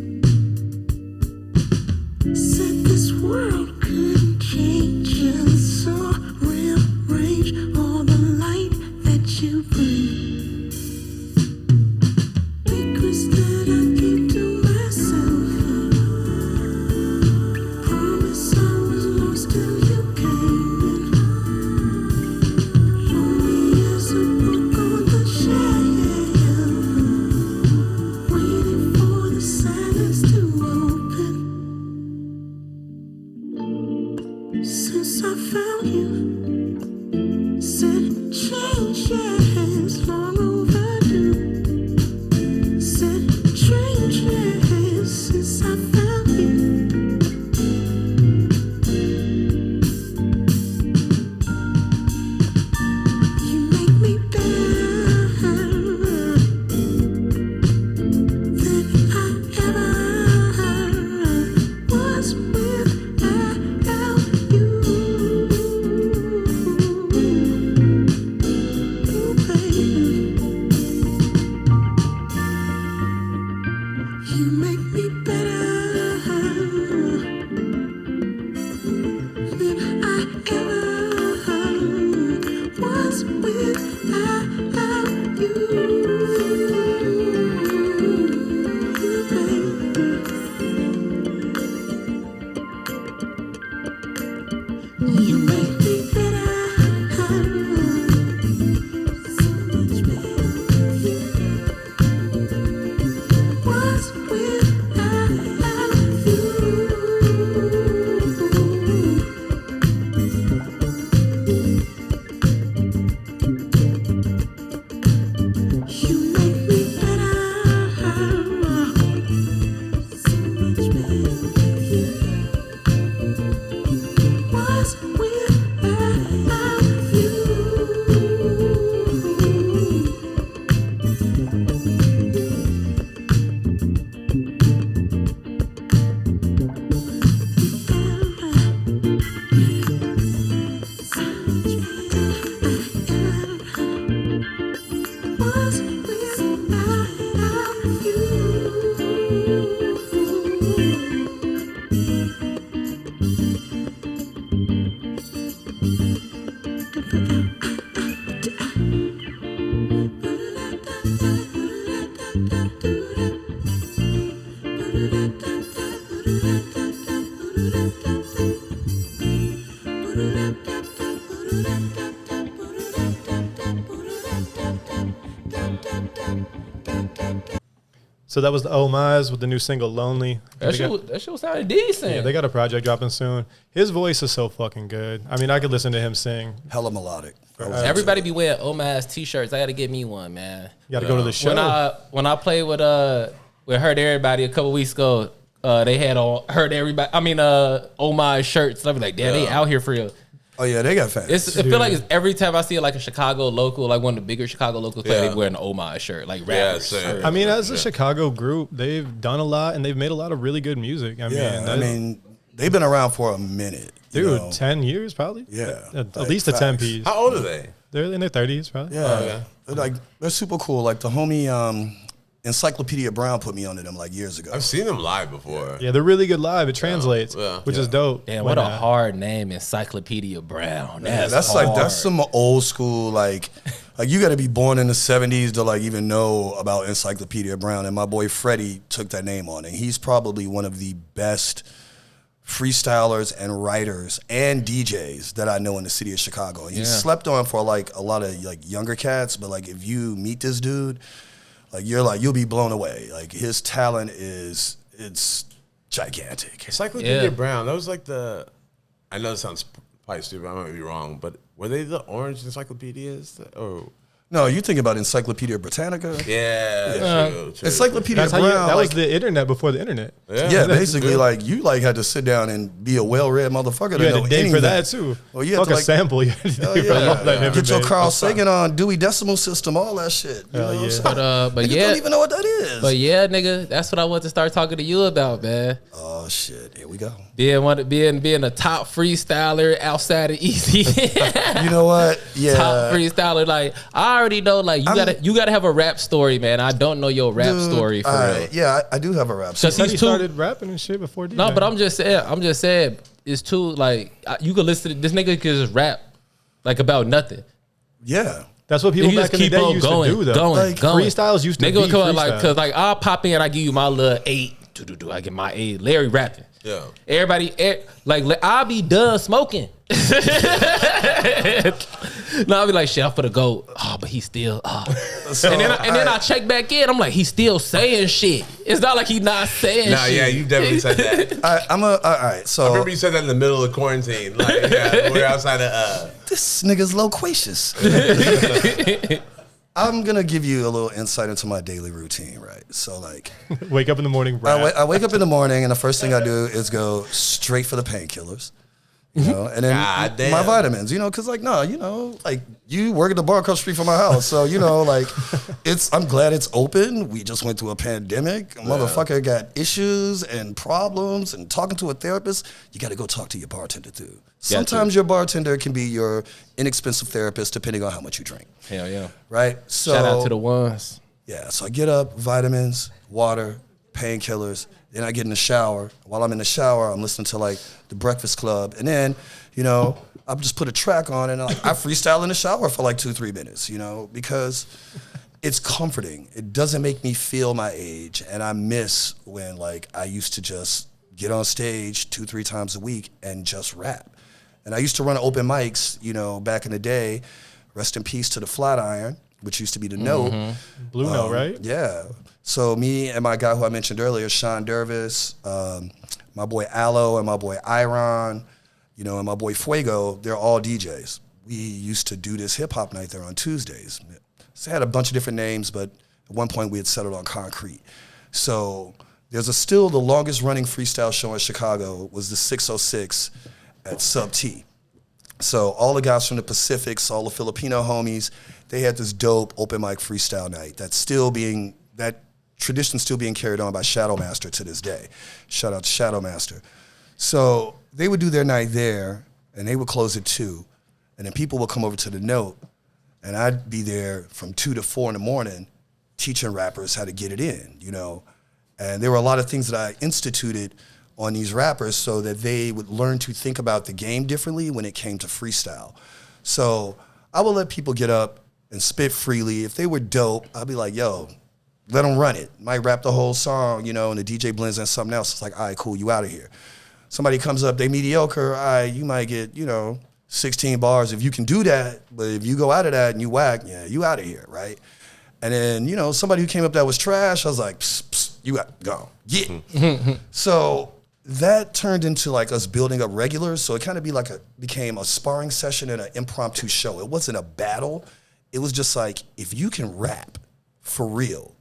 Said this world couldn't change us or rearrange all the light that you bring. Secrets that I keep to myself. Promise I was lost till you came in. Lonely as a book on the shelf. Waiting for the silence to open. Since I found you, said change, yeah, it's long overdue. Said change, yeah, since I found you. You make me better than I ever was without you. Ooh, baby. You make me better than I ever was without you, baby. You make me better, so much better. Was without you.
So that was the Omize with the new single "Lonely."
That shit was sounding decent.
Yeah, they got a project dropping soon. His voice is so fucking good. I mean, I could listen to him sing.
Hella melodic.
Everybody be wearing Omize t-shirts. I got to get me one, man.
You got to go to the show.
When I played with Heard Everybody a couple weeks ago, they had on Heard Everybody. I mean, Omize shirts. I was like, damn, they out here for real.
Oh yeah, they got fans.
I feel like it's every time I see like a Chicago local, like one of the bigger Chicago locals, they wear an Omize shirt, like rappers.
I mean, as a Chicago group, they've done a lot and they've made a lot of really good music. I mean,
they've been around for a minute.
Dude, 10 years probably?
Yeah.
At least a 10 piece.
How old are they?
They're in their 30s probably.
Yeah. They're super cool. Like the homie Encyclopedia Brown put me onto them like years ago.
I've seen them live before.
Yeah, they're really good live. It translates, which is dope.
Damn, what a hard name, Encyclopedia Brown. That's
hard. Like that's some old school like you got to be born in the 70s to like even know about Encyclopedia Brown. And my boy Freddie took that name on, and he's probably one of the best freestylers and writers and DJs that I know in the city of Chicago. He's slept on for like a lot of like younger cats, but like if you meet this dude, you'll be blown away. Like his talent it's gigantic.
Encyclopedia Brown. That was like I know it sounds probably stupid. I might be wrong, but were they the orange encyclopedias? Or
no, you think about Encyclopedia Britannica?
Yeah, true.
Encyclopedia Brown.
That was the internet before the internet.
Yeah, basically, like you had to sit down and be a well-read motherfucker.
You had to dig for that too.
Well, you had
to sample. You had to dig for
Get your Carl Sagan on Dewey Decimal System, all that shit. You know what I'm saying?
But
you don't even know what that is.
But yeah, nigga, that's what I want to start talking to you about, man.
Oh shit, here we go.
Being a top freestyler outside of Easy.
You know what? Yeah,
top freestyler. Like I already know, like you gotta have a rap story, man. I don't know your rap story for real.
Yeah, I do have a rap story.
Because he started rapping and shit before DJ.
No, but I'm just saying, it's too like you could listen to this nigga could just rap like about nothing.
Yeah.
That's what people back in the day used to do, though.
Going.
Freestyles used to be freestyle.
Like, cause like I'll pop in, I give you my little 8. I get my 8. Larry rapping.
Yeah.
Everybody, like I'll be done smoking. No, I'll be like, shit, I'm finna go. Oh, but he's still.
So,
and then I check back in. I'm like, he's still saying shit. It's not like he's not saying shit.
Nah, yeah, you definitely said that.
all right. So
I remember you said that in the middle of quarantine. Like, we're outside of.
This nigga's loquacious. I'm gonna give you a little insight into my daily routine, right? So like,
wake up in the morning.
I wake up in the morning, and the first thing I do is go straight for the painkillers. You know, and then my vitamins, because like you work at the bar across the street from my house. So, like I'm glad it's open. We just went through a pandemic. A motherfucker got issues and problems, and talking to a therapist, you got to go talk to your bartender too. Sometimes your bartender can be your inexpensive therapist depending on how much you drink.
Hell yeah.
Right? So
shout out to the ones.
Yeah. So I get up, vitamins, water, painkillers. Then I get in the shower. While I'm in the shower, I'm listening to like the Breakfast Club. And then, I'll just put a track on and like I freestyle in the shower for like 2-3 minutes, because it's comforting. It doesn't make me feel my age. And I miss when like I used to just get on stage 2-3 times a week and just rap. And I used to run open mics, back in the day. Rest in peace to the Flatiron, which used to be the Note.
Blue Note, right?
Yeah. So me and my guy who I mentioned earlier, Sean Dervis, my boy Aloe and my boy Iron, and my boy Fuego, they're all DJs. We used to do this hip hop night there on Tuesdays. So it had a bunch of different names, but at one point we had settled on Concrete. So there's still the longest running freestyle show in Chicago was the 606 at Sub T. So all the guys from the Pacifics, all the Filipino homies, they had this dope open mic freestyle night that tradition still being carried on by Shadow Master to this day. Shout out to Shadow Master. So they would do their night there, and they would close at 2, and then people would come over to the Note, and I'd be there from 2 to 4 in the morning teaching rappers how to get it in, And there were a lot of things that I instituted on these rappers so that they would learn to think about the game differently when it came to freestyle. So I would let people get up and spit freely. If they were dope, I'd be like, yo, let them run it. Might rap the whole song, and the DJ blends in something else. It's like, all right, cool, you out of here. Somebody comes up, they mediocre, all right, you might get, 16 bars if you can do that. But if you go out of that and you whack, yeah, you out of here, right? And then, you know, somebody who came up that was trash, I was like, psst, psst, you got to go. Yeah. So that turned into like us building up regulars. So it kind of became a sparring session and an impromptu show. It wasn't a battle. It was just like, if you can rap for real,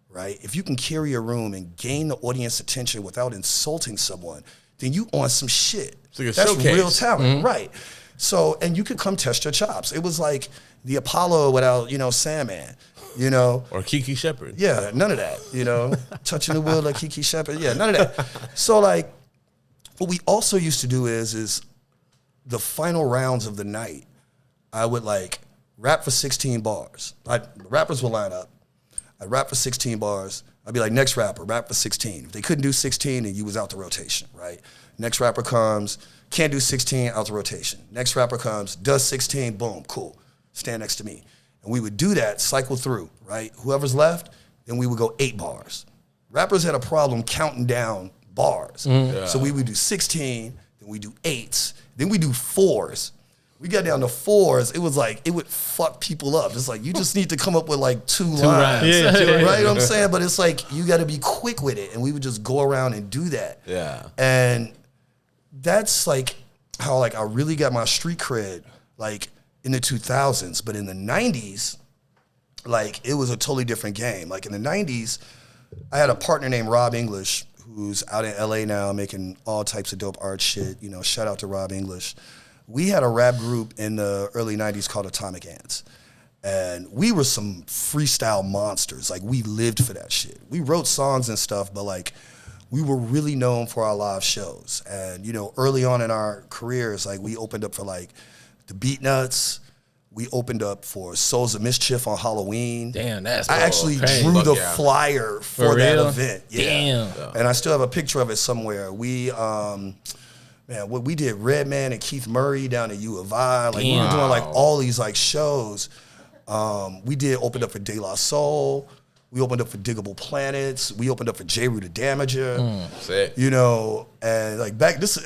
right? If you can carry a room and gain the audience attention without insulting someone, then you on some shit.
It's like a
That's
showcase.
real talent, right? So, and you could come test your chops. It was like the Apollo without, you know, Sandman, you know?
Or Kiki Shepard.
Yeah, none of that, you know? Touching the wheel like Kiki Shepard. Yeah, none of that. So, like, what we also used to do is the final rounds of the night, I would, like, rap for 16 bars. The rappers would line up. I'd rap for 16 bars. I'd be like, next rapper, rap for 16. If they couldn't do 16, then you was out the rotation, right? Next rapper comes, can't do 16, out the rotation. Next rapper comes, does 16, boom, cool. Stand next to me. And we would do that, cycle through, right? Whoever's left, then we would go 8 bars. Rappers had a problem counting down bars. So we would do 16, then we do 8s, then we do 4s. We got down to 4s. It was like, it would fuck people up. It's like, you just need to come up with like 2 lines.
Yeah,
Right? You know what I'm saying? But it's like, you got to be quick with it. And we would just go around and do that.
Yeah.
And that's like how like I really got my street cred like in the 2000s. But in the 90s, like it was a totally different game. Like in the 90s, I had a partner named Rob English who's out in LA now making all types of dope art shit. You know, shout out to Rob English. We had a rap group in the early 90s called Atomic Ants. And we were some freestyle monsters. Like, we lived for that shit. We wrote songs and stuff, but, like, we were really known for our live shows. And, you know, early on in our careers, like, we opened up for, like, the Beatnuts. We opened up for Souls of Mischief on Halloween.
Damn, that's
I actually
crazy.
drew the
Yeah.
flyer for
For
that
real?
event. Yeah.
Damn.
And I still have a picture of it somewhere. We, we did Redman and Keith Murray down at U of I. Like, we were doing like all these like shows. We opened up for De La Soul. We opened up for Diggable Planets. We opened up for J. Rue the Damager.
Sick.
You know, and like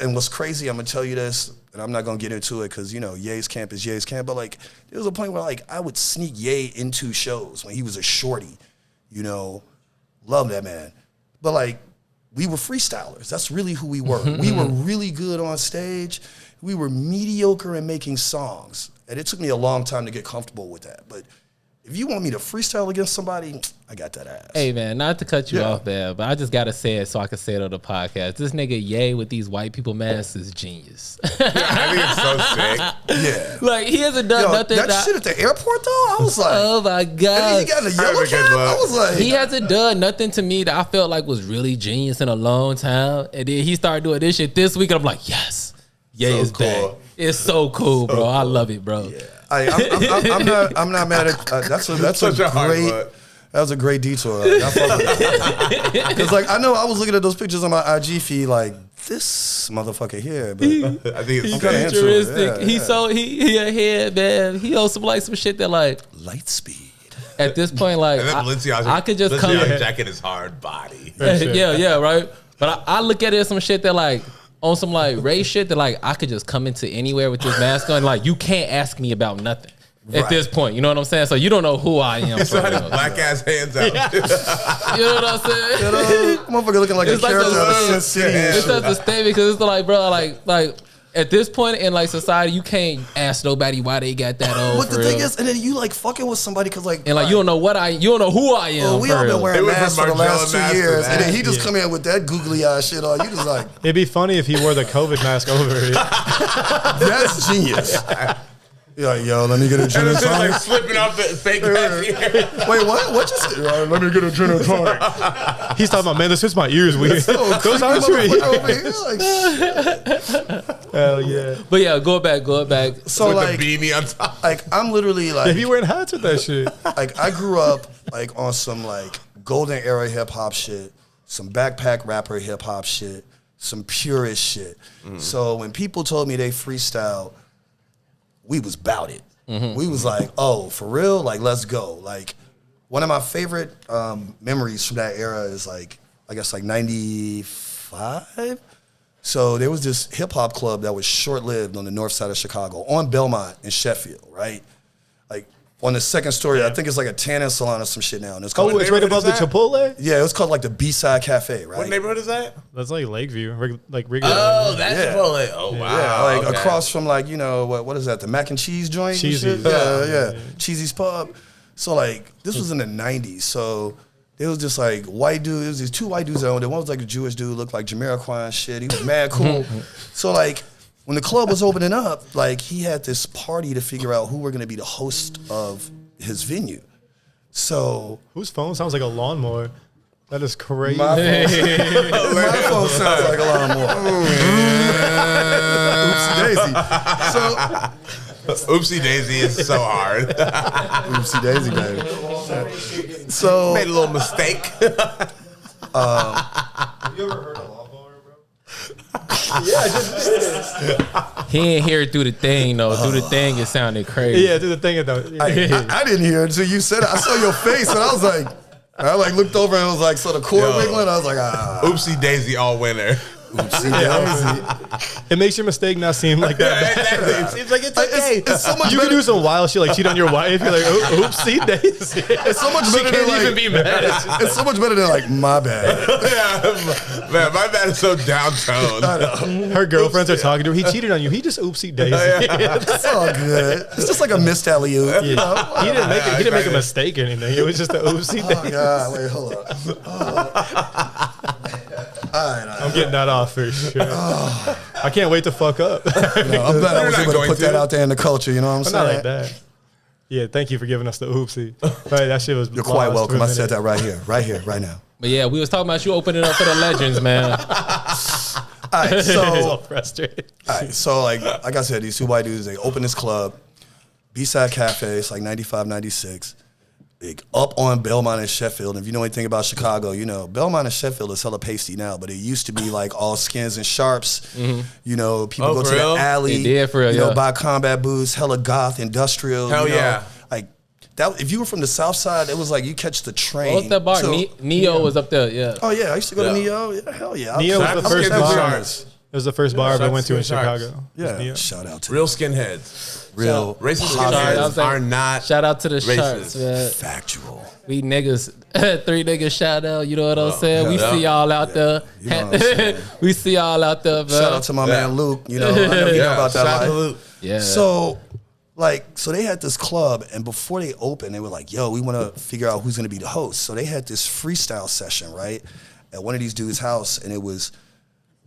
and what's crazy, I'm gonna tell you this, and I'm not gonna get into it because, you know, Ye's camp is Ye's camp, but like there was a point where like I would sneak Ye into shows when he was a shorty, you know, love that man. But like, we were freestylers. That's really who we were. We were really good on stage. We were mediocre in making songs. And it took me a long time to get comfortable with that. But if you want me to freestyle against somebody, I got that ass.
Hey, man, not to cut you off, man, but I just got to say it so I can say it on the podcast. This nigga Ye with these white people masks is genius.
I think it's so sick.
Yeah.
Like, he hasn't done nothing.
That shit at the airport, though, I was like,
Oh, my
and then
God.
he got a yellow
Perfect
cap.
as well.
I was like,
He hasn't done nothing to me that I felt like was really genius in a long time. And then he started doing this shit this week, and I'm like, yes, Ye
So
is
cool.
back. It's so cool, bro. I love it, bro.
I'm not mad at that's
Such a hard
great.
look.
That was a great detour. Like, I fuck with it. Because like I know I was looking at those pictures on my IG feed like this motherfucker here, but
I think it's
I'm kinda
sick.
into it.
Futuristic.
Yeah,
He
yeah.
so he ahead, man. He owes some shit that like
light speed.
at this point like
And then Balenciaga,
I could just come.
jacket is hard body.
Yeah, right. But I look at it as some shit that like on some like race shit that like I could just come into anywhere with this mask on. Like you can't ask me about nothing at
Right.
this point. You know what I'm saying? So you don't know who I am.
So
for
had his
real.
black ass hands out.
You know what I'm saying?
Motherfucker looking like
It's
a
like
character out of
the-
Sin City. and
It's
shit.
such a statement because it's like, bro, like at this point in like society, you can't ask nobody why they got that old.
But the
for
thing
real.
is, and then you like fucking with somebody because like,
and like you don't know who I am.
well, we
for
all been
real.
wearing
It went
masks
from
for the last
Margiela mask
2
to
years, and
that.
then he just come in with that googly eye shit on. You just like,
It'd be funny if he wore the COVID mask over it.
that's genius. You're like, yo, let me get a gin
And
and
it's just like
tonic.
slipping off the fake mask here.
Wait, what? What you said? Let me get a gin and tonic.
He's talking about, man, this hits my ears weird. Those aren't
Motherfucker
true.
over here, like,
Hell yeah.
But yeah, go back.
so
With
like,
the beanie on top.
like I'm literally
If
like,
you wearing hats with that shit.
like I grew up like on some like golden era hip hop shit, some backpack rapper hip hop shit, some purist shit. So when people told me they freestyle, we was bout it. We was like, oh, for real? Like, let's go. Like, one of my favorite memories from that era is like, I guess like 95. So there was this hip hop club that was short lived on the north side of Chicago, on Belmont in Sheffield, right? Like on the second story. I think it's like a tanning salon or some shit now. And it's called
It's right above the Chipotle?
yeah, it was called like the B-Side Cafe, right?
What neighborhood is that?
That's like Lakeview. Like regular.
Oh, that's
Yeah.
Chipotle. Oh, wow.
Yeah, like
okay.
across from like, you know, what is that? The mac and cheese joint? and
Cheesy's.
shit? Yeah. Cheesy's Pub. So like, this was in the 90s. So it was just like white dudes. It was these two white dudes that owned it. One was like a Jewish dude, looked like Jamiroquai and shit. He was mad cool. So like, when the club was opening up, like he had this party to figure out who were going to be the host of his venue. So
Whose phone sounds like a lawnmower? That is crazy.
my phone sounds like a lawnmower. Oopsie daisy. So
Oopsie Daisy is so hard.
oopsie daisy, baby. So
Made a little mistake.
Have you ever heard a lawnmower, bro?
He ain't hear it through the thing though. Through the thing, it sounded crazy.
Yeah, do the thing though.
I didn't hear it until you said it. I saw your face and I was like, I like looked over and it was like sort of cord
Yo.
wiggling. I was like,
Oopsie Daisy all winner.
oopsie daisy.
It makes your mistake not seem like that.
Exactly. It seems like it's okay.
It's so much
You can
better.
do some wild shit like cheat on your wife. You're like, oopsie daisy.
It's so much
She
better
can't
than
even
like,
be mad. It's just-
it's so much better than like my bad.
Yeah, man, my bad is so downtoned.
Her girlfriends are talking to her. He cheated on you. He just oopsie daisy.
It's all good. It's just like a missed alley oop. You know?
He didn't make a mistake or anything. It was just an oopsie
Oh
daisy.
God, wait, hold on. All right.
I'm getting that off for sure. I can't wait to fuck up.
No, I'm glad I was
not
able to
going
put that
to.
out there in the culture. You know what I'm
Not
saying?
like that. Yeah, thank you for giving us the oopsie. Right, that shit was.
You're quite
lost for a
welcome. I said
minute.
that right here, right now.
But yeah, we was talking about you opening up for the legends, man.
All right,
He's all
so
frustrated.
like I said, these two white dudes, they open this club, B-Side Cafe. It's like 95, 96. Like up on Belmont and Sheffield. And if you know anything about Chicago, you know Belmont and Sheffield is hella pasty now, but it used to be like all skins and sharps. You know, people
Oh,
go to
for real?
the alley,
It did, for real,
you know,
yeah.
buy combat boots, hella goth, industrial.
Hell
you know,
yeah.
like that. If you were from the South Side, it was like you catch the train.
What's that bar?
to-
Neo was up there. Yeah.
Oh yeah, I used to go to
Yeah.
Neo. Yeah, hell yeah.
Neo was
I'm
the
scared
first
to
bar.
be honest.
It was the first bar I
shout
went to in
out to Sharks.
Chicago.
Yeah,
Neo.
shout out to
Real skinheads.
real
Racist
hot
Sharks.
skinheads are not
Shout out to the
racist.
Sharks, man.
factual.
We niggas, 3 niggas shout out. You know what I'm saying? We
yeah.
see y'all out there.
You know what I'm saying.
We see y'all out there, man.
Shout out to my man Luke. You know, I know you know about that
shout out
life.
to Luke.
Yeah.
So they had this club, and before they opened, they were like, yo, we want to figure out who's going to be the host. So they had this freestyle session, right, at one of these dudes' house, and it was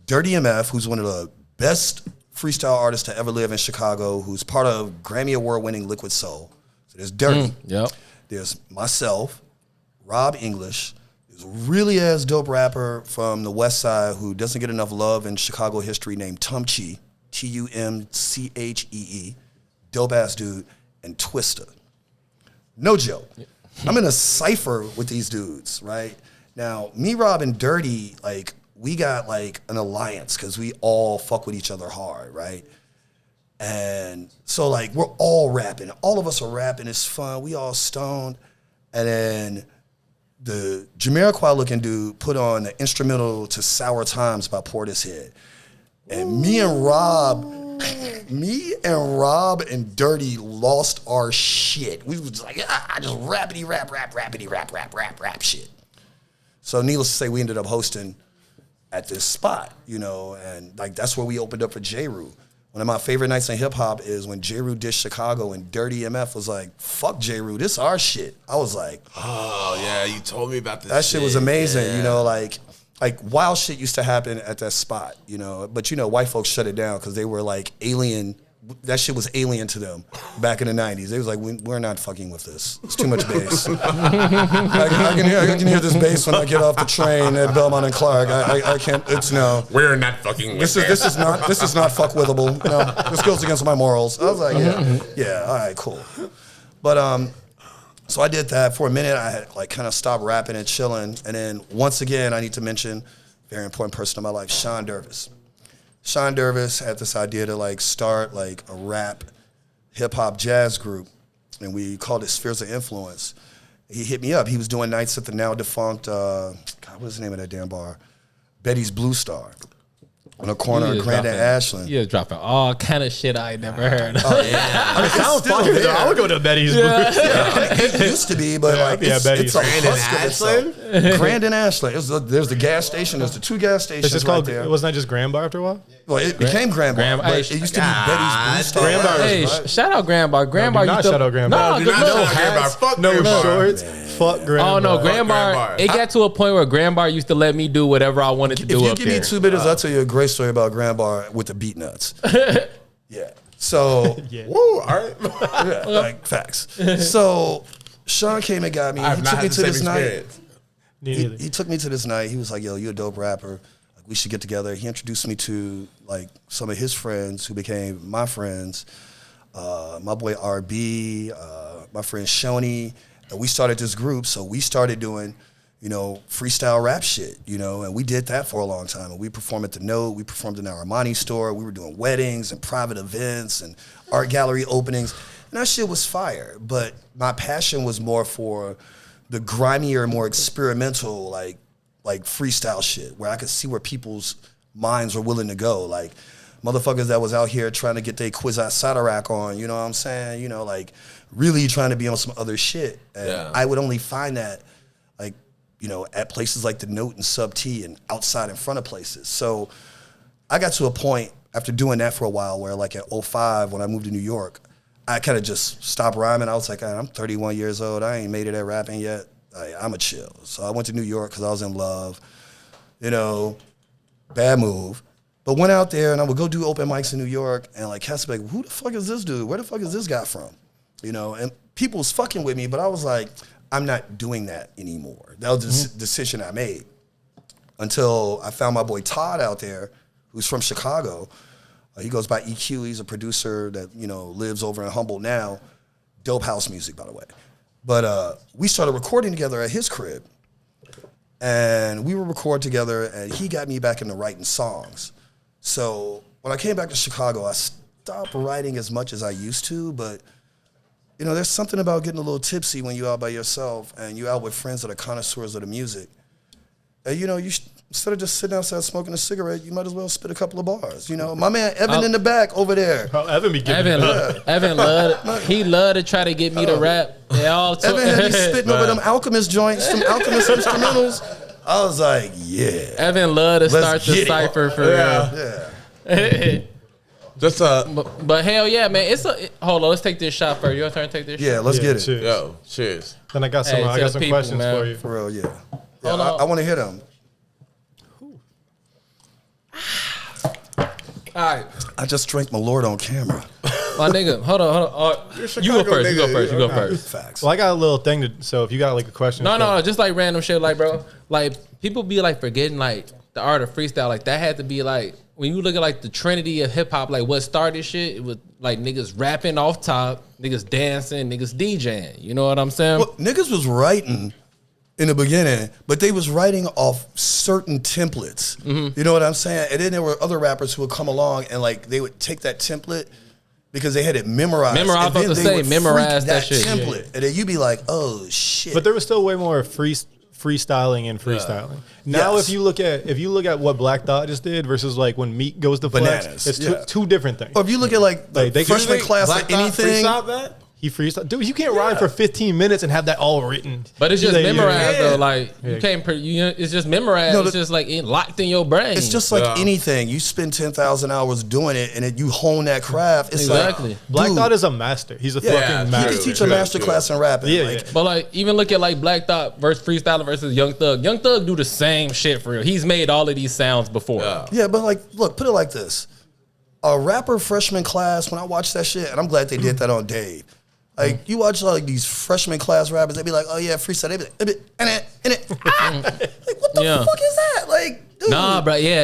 Dirty MF, who's one of the best freestyle artists to ever live in Chicago, who's part of Grammy Award-winning Liquid Soul. So there's Dirty.
Yep.
There's myself, Rob English. There's a really ass dope rapper from the West Side who doesn't get enough love in Chicago history named Tumchee, Tumchee. Dope ass dude, and Twista. No joke. I'm in a cypher with these dudes, right? Now, me, Rob, and Dirty, like, we got like an alliance because we all fuck with each other hard, right? And so like we're all rapping. All of us are rapping. It's fun. We all stoned. And then the Jamiroquai looking dude put on the instrumental to Sour Times by Portishead. And me and Rob and Dirty lost our shit. We was like, just rappity rap shit. So needless to say, we ended up hosting at this spot, you know, and like that's where we opened up for J-Ru. One of my favorite nights in hip hop is when J-Ru did Chicago and Dirty MF was like, fuck J-Ru, this our shit. I was like,
Oh yeah, you told me about this.
that shit was amazing,
Yeah.
you know, like wild shit used to happen at that spot, you know, but you know, white folks shut it down because they were like alien. That shit was alien to them back in the 90s. They was like, we're not fucking with this. It's too much bass. I can hear this bass when I get off the train at Belmont and Clark. I can't, it's no.
We're not fucking with
This is not fuck withable. No, this goes against my morals. I was like, yeah, all right, cool. But so I did that for a minute. I had like kind of stopped rapping and chilling, and then once again, I need to mention a very important person in my life, Sean Dervis. Sean Dervis had this idea to like start like a rap, hip hop jazz group, and we called it Spheres of Influence. He hit me up. He was doing nights at the now defunct, God, what's the name of that damn bar? Betty's Blue Star. on the corner of Grand and Ashland.
You're dropping all kind of shit I ain't never heard.
Oh, yeah.
It sounds fire though. I would go to Betty's.
Yeah, it used to be, but like
yeah,
it's a
Grand and
husk of itself. Grand and Ashland. There's the gas station. There's the 2 gas stations
It's just
right
called.
there.
Wasn't that just Grand Bar after a while?
Well, it became Grand Bar, but it used to be Betty's Blue Star.
Grand Bar
Hey,
was
shout out Grand Bar. Grand Bar
do not
used to
shout out Grand
No,
Bar.
do
good
not
look.
shout out Grand Bar. Fuck
no
Grand Bar.
shorts. Fuck Grand
Oh no,
Bar.
Grand Bar.
Bar.
It got to a point where Grand Bar used to let me do whatever I wanted to
If
do
you
up
give
there.
me 2 minutes, I'll tell you a great story about Grand Bar with the beat nuts. Yeah. So,
Yeah.
Woo, all right.
yeah, like facts. So, Sean came and got me.
I have
He
not
took me
had the
to
same
this night.
experience.
Neither.
He took me to this night. He was like, "Yo, you a dope rapper. Like, we should get together." He introduced me to like some of his friends who became my friends. My boy RB, my friend Shoney, and we started this group. So we started doing, freestyle rap shit, and we did that for a long time. And we performed at the Note. We performed in our Armani store. We were doing weddings and private events and art gallery openings. And that shit was fire. But my passion was more for the grimier, more experimental, like freestyle shit, where I could see where people's minds were willing to go. Like motherfuckers that was out here trying to get their Kwisatz Haderach on, you know what I'm saying? Like really trying to be on some other shit. And I would only find that like, at places like the Note and Sub T and outside in front of places. So I got to a point after doing that for a while where like at 05 when I moved to New York, I kind of just stopped rhyming. I was like, I'm 31 years old. I ain't made it at rapping yet. I'm a chill. So I went to New York because I was in love. Bad move. But went out there and I would go do open mics in New York and like cats would be like, who the fuck is this dude? Where the fuck is this guy from? And people was fucking with me, but I was like, I'm not doing that anymore. That was the decision I made until I found my boy Todd out there, who's from Chicago. He goes by EQ. He's a producer that, lives over in Humboldt now. Dope house music, by the way. But we started recording together at his crib. And we would record together, and he got me back into writing songs. So when I came back to Chicago, I stopped writing as much as I used to, but there's something about getting a little tipsy when you're out by yourself and you're out with friends that are connoisseurs of the music. And instead of just sitting outside smoking a cigarette, you might as well spit a couple of bars. My man Evan in the back over there.
Oh, Evan be giving
Evan loved to try to get me to rap.
Evan had me spitting over them Alchemist joints, some Alchemist instrumentals. I was like, yeah.
Evan loved to start the cypher for
Yeah.
real.
Just
But hell yeah, man. Hold on, let's take this shot first. Your turn to take this
Yeah,
shot?
let's get it.
Cheers.
yo, cheers.
Then I got some.
Hey,
I
tell
got some
people,
questions
man.
for you.
For real, yeah.
Hold on.
I want to hear them.
All right,
I just drank my Lord on camera.
my nigga. Hold on. You go first. You go first.
Facts.
Well, I got a little thing to. So if you got like a question,
No, just like random shit, like bro, like people be like forgetting like the art of freestyle, like that had to be like when you look at like the trinity of hip hop, like what started shit, it was like niggas rapping off top, niggas dancing, niggas DJing. You know what I'm saying?
Well, niggas was writing in the beginning, but they was writing off certain templates. You know what I'm saying? And then there were other rappers who would come along and like they would take that template because they had it memorized.
I was
and
about
then
to
they
say,
would
memorize
freak
that shit.
template. And then you'd be like, oh shit.
but there was still way more freestyling and freestyling. Now,
Yes.
if you look at what Black Thought just did versus like when Meek goes to flex,
Bananas,
it's
yeah.
two different things.
or if you look at like the
Like, they-
freshman class
Black
or
Thought
anything.
freestyle that?
He freestyle, dude. You can't rhyme for 15 minutes and have that all written.
But it's just
Like,
memorized
yeah.
though. Like
Yeah.
you can't. It's just memorized.
No,
it's just like locked in your brain.
It's just like
Yeah.
anything. You spend 10,000 hours doing it, and then you hone that craft. It's
Exactly.
like
Black
dude,
Thought is a master. He's a
yeah,
fucking
he
master.
could teach a
True,
master
true.
class in rapping.
Yeah,
like,
yeah.
But like even look at like Black Thought versus freestyler versus Young Thug. Young Thug do the same shit for real. He's made all of these sounds before.
Yeah, but like, look, put it like this: a rapper freshman class. When I watched that shit, and I'm glad they did that on Dave. Like you watch like these freshman class rappers, they be like, "Oh yeah, freestyle." They be like, in it. Like what the
Yeah.
fuck is that? Like, dude.
Nah, bro. Yeah.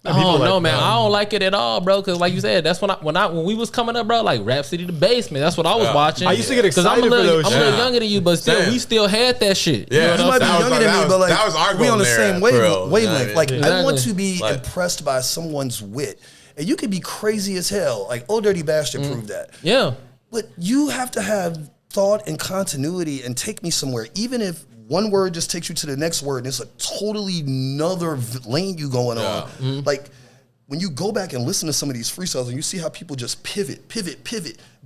I
people
don't know,
like,
man. I don't like it at all, bro. Cause like you said, that's when we was coming up, bro. Like Rap City the Basement. That's what I was watching.
I used to get
Cause I'm
excited
a
for
little,
those
I'm a little
shit.
younger than you, but still,
Damn.
we still had that shit.
Yeah.
You know
You
what
might
I'm
be
saying?
younger than me, but like
that was our
we on the
golden
same
era, for real.
wavelength.
Yeah,
Like
yeah.
I want to be
Like-
impressed by someone's wit, and you could be crazy as hell. Like Old Dirty Bastard proved that.
Yeah.
But you have to have thought and continuity and take me somewhere, even if one word just takes you to the next word and it's a totally another lane you going on. Like when you go back and listen to some of these freestyles and you see how people just pivot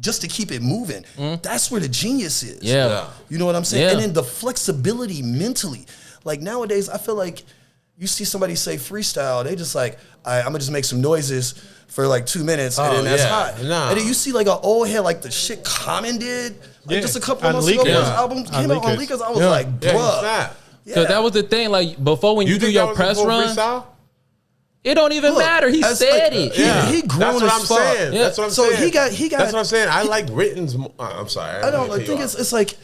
just to keep it moving, that's where the genius is.
Yeah.
You know what I'm saying?
Yeah.
And then the flexibility mentally. Like nowadays, I feel like you see somebody say freestyle, they just like, I'm gonna just make some noises for like 2 minutes and then that's hot.
Nah.
And then you see like an old head, like the shit Common did, like just a couple of
On
months ago,
Leakers.
when his album came out on
Leakers.
Leakers, I was like, bruh.
Yeah,
Because that was the thing. Like before, when you do
think
your
that was
press
before
run,
freestyle?
it don't even
Look,
matter. He
as
said
like-
it.
He grown
That's what
as
I'm
fuck.
saying.
Yeah.
That's what I'm
So
saying.
he got.
That's what I'm saying. I like written's. I'm sorry.
I don't. The thing is, it's like,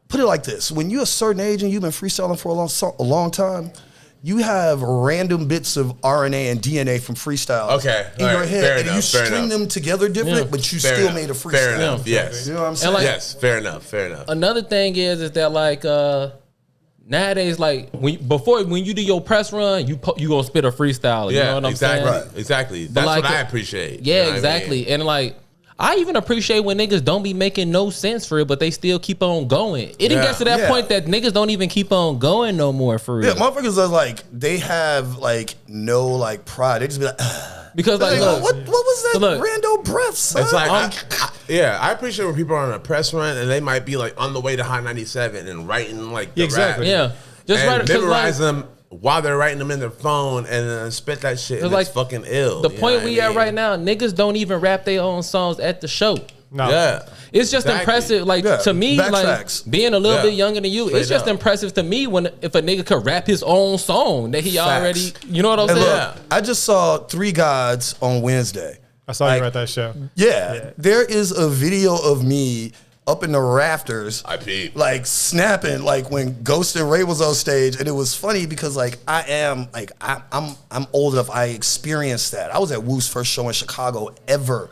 put it like this: when you're a certain age and you've been freestyling for a long time, you have random bits of RNA and DNA from freestyle in your head, and you string them together different, but you still made a freestyle.
Fair enough. Yes.
You know what I'm saying?
like-
Yes. Fair enough.
Another thing is that like nowadays, like when you do your press run, you gonna spit a freestyle. You know what I'm
exactly.
saying?
Right.
Exactly.
But
That's
like,
what I appreciate.
Yeah,
You know what I
exactly.
mean?
And like, I even appreciate when niggas don't be making no sense for it, but they still keep on going. It gets to that
Yeah.
point that niggas don't even keep on going no more for real.
Yeah, motherfuckers are like, they have like no like pride. They just be like,
Because like,
like,
look,
what was that
So look,
rando breath, son?
It's like, I appreciate when people are on a press run and they might be like on the way to Hot 97 and writing like the
Exactly.
rap.
yeah, just
And
right. 'Cause,
memorize
like,
them while they're writing them in their phone and then spit that shit. And
like,
it's fucking ill.
the
you know
point
what
we
I
at
mean?
right now, niggas don't even rap their own songs at the show.
No.
Yeah.
It's just
Exactly.
impressive, like
Yeah,
to me, like
backtracks.
being a little
Yeah.
bit younger than you. It's
Straight
just
up.
impressive to me if a nigga could rap his own song that he
Facts.
already, you know what I'm
And
saying?
look, I just saw Three Gods on Wednesday.
I saw you at that show.
Yeah, there is a video of me up in the rafters,
I peeped.
like snapping, like when Ghost and Ray was on stage, and it was funny because like I'm old enough. I experienced that. I was at Woo's first show in Chicago ever,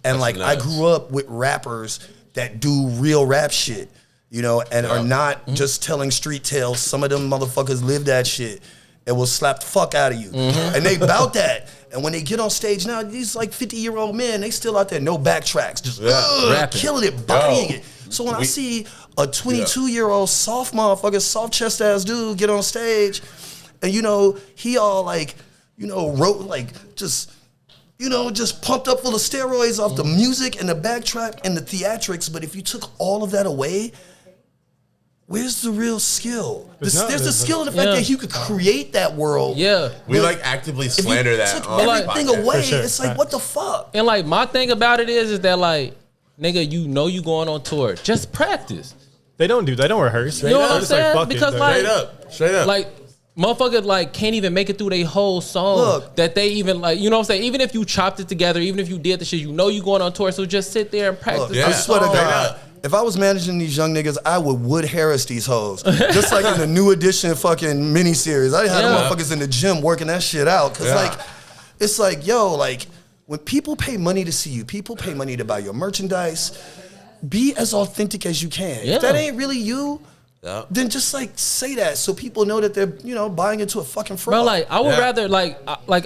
and like I
nuts.
grew up with rappers that do real rap shit, you know, and are not just telling street tales. Some of them motherfuckers live that shit and will slap the fuck out of you, and they bout that. And when they get on stage now, these like 50-year-old men, they still out there, no backtracks, just
Rapping.
killing it, bodying
Yo.
it. So when I see a 22-year-old soft motherfucker, soft chest ass dude get on stage, and you know he all like, you know, wrote like just pumped up full of steroids off the music and the backtrack and the theatrics. But if you took all of that away, where's the real skill? There's the skill in the fact
Yeah.
that you could create that world.
Yeah.
We
But
like actively
If you
slander that
took
on
everything
the podcast.
away,
For sure.
it's like, what the fuck?
And like my thing about it is that like, nigga, you know you going on tour. Just practice.
They don't do. They don't rehearse.
You know what
They're
I'm
just
saying?
fuck it.
Because
They're-
like,
Straight up.
like motherfuckers like can't even make it through their whole song.
Look.
That they even like, you know what I'm saying? Even if you chopped it together, even if you did the shit, you know you going on tour. So just sit there and practice.
Look,
Yeah.
I swear to
the song.
God, if I was managing these young niggas, I would Harris these hoes. Just like in the New Edition fucking miniseries. I had
Yeah.
motherfuckers in the gym working that shit out. Cause
Yeah.
like, it's like, yo, like, when people pay money to see you, people pay money to buy your merchandise, be as authentic as you can.
Yeah.
If that ain't really you,
Yeah.
then just like say that so people know that they're, you know, buying into a fucking fraud.
Bro, like I would
Yeah.
rather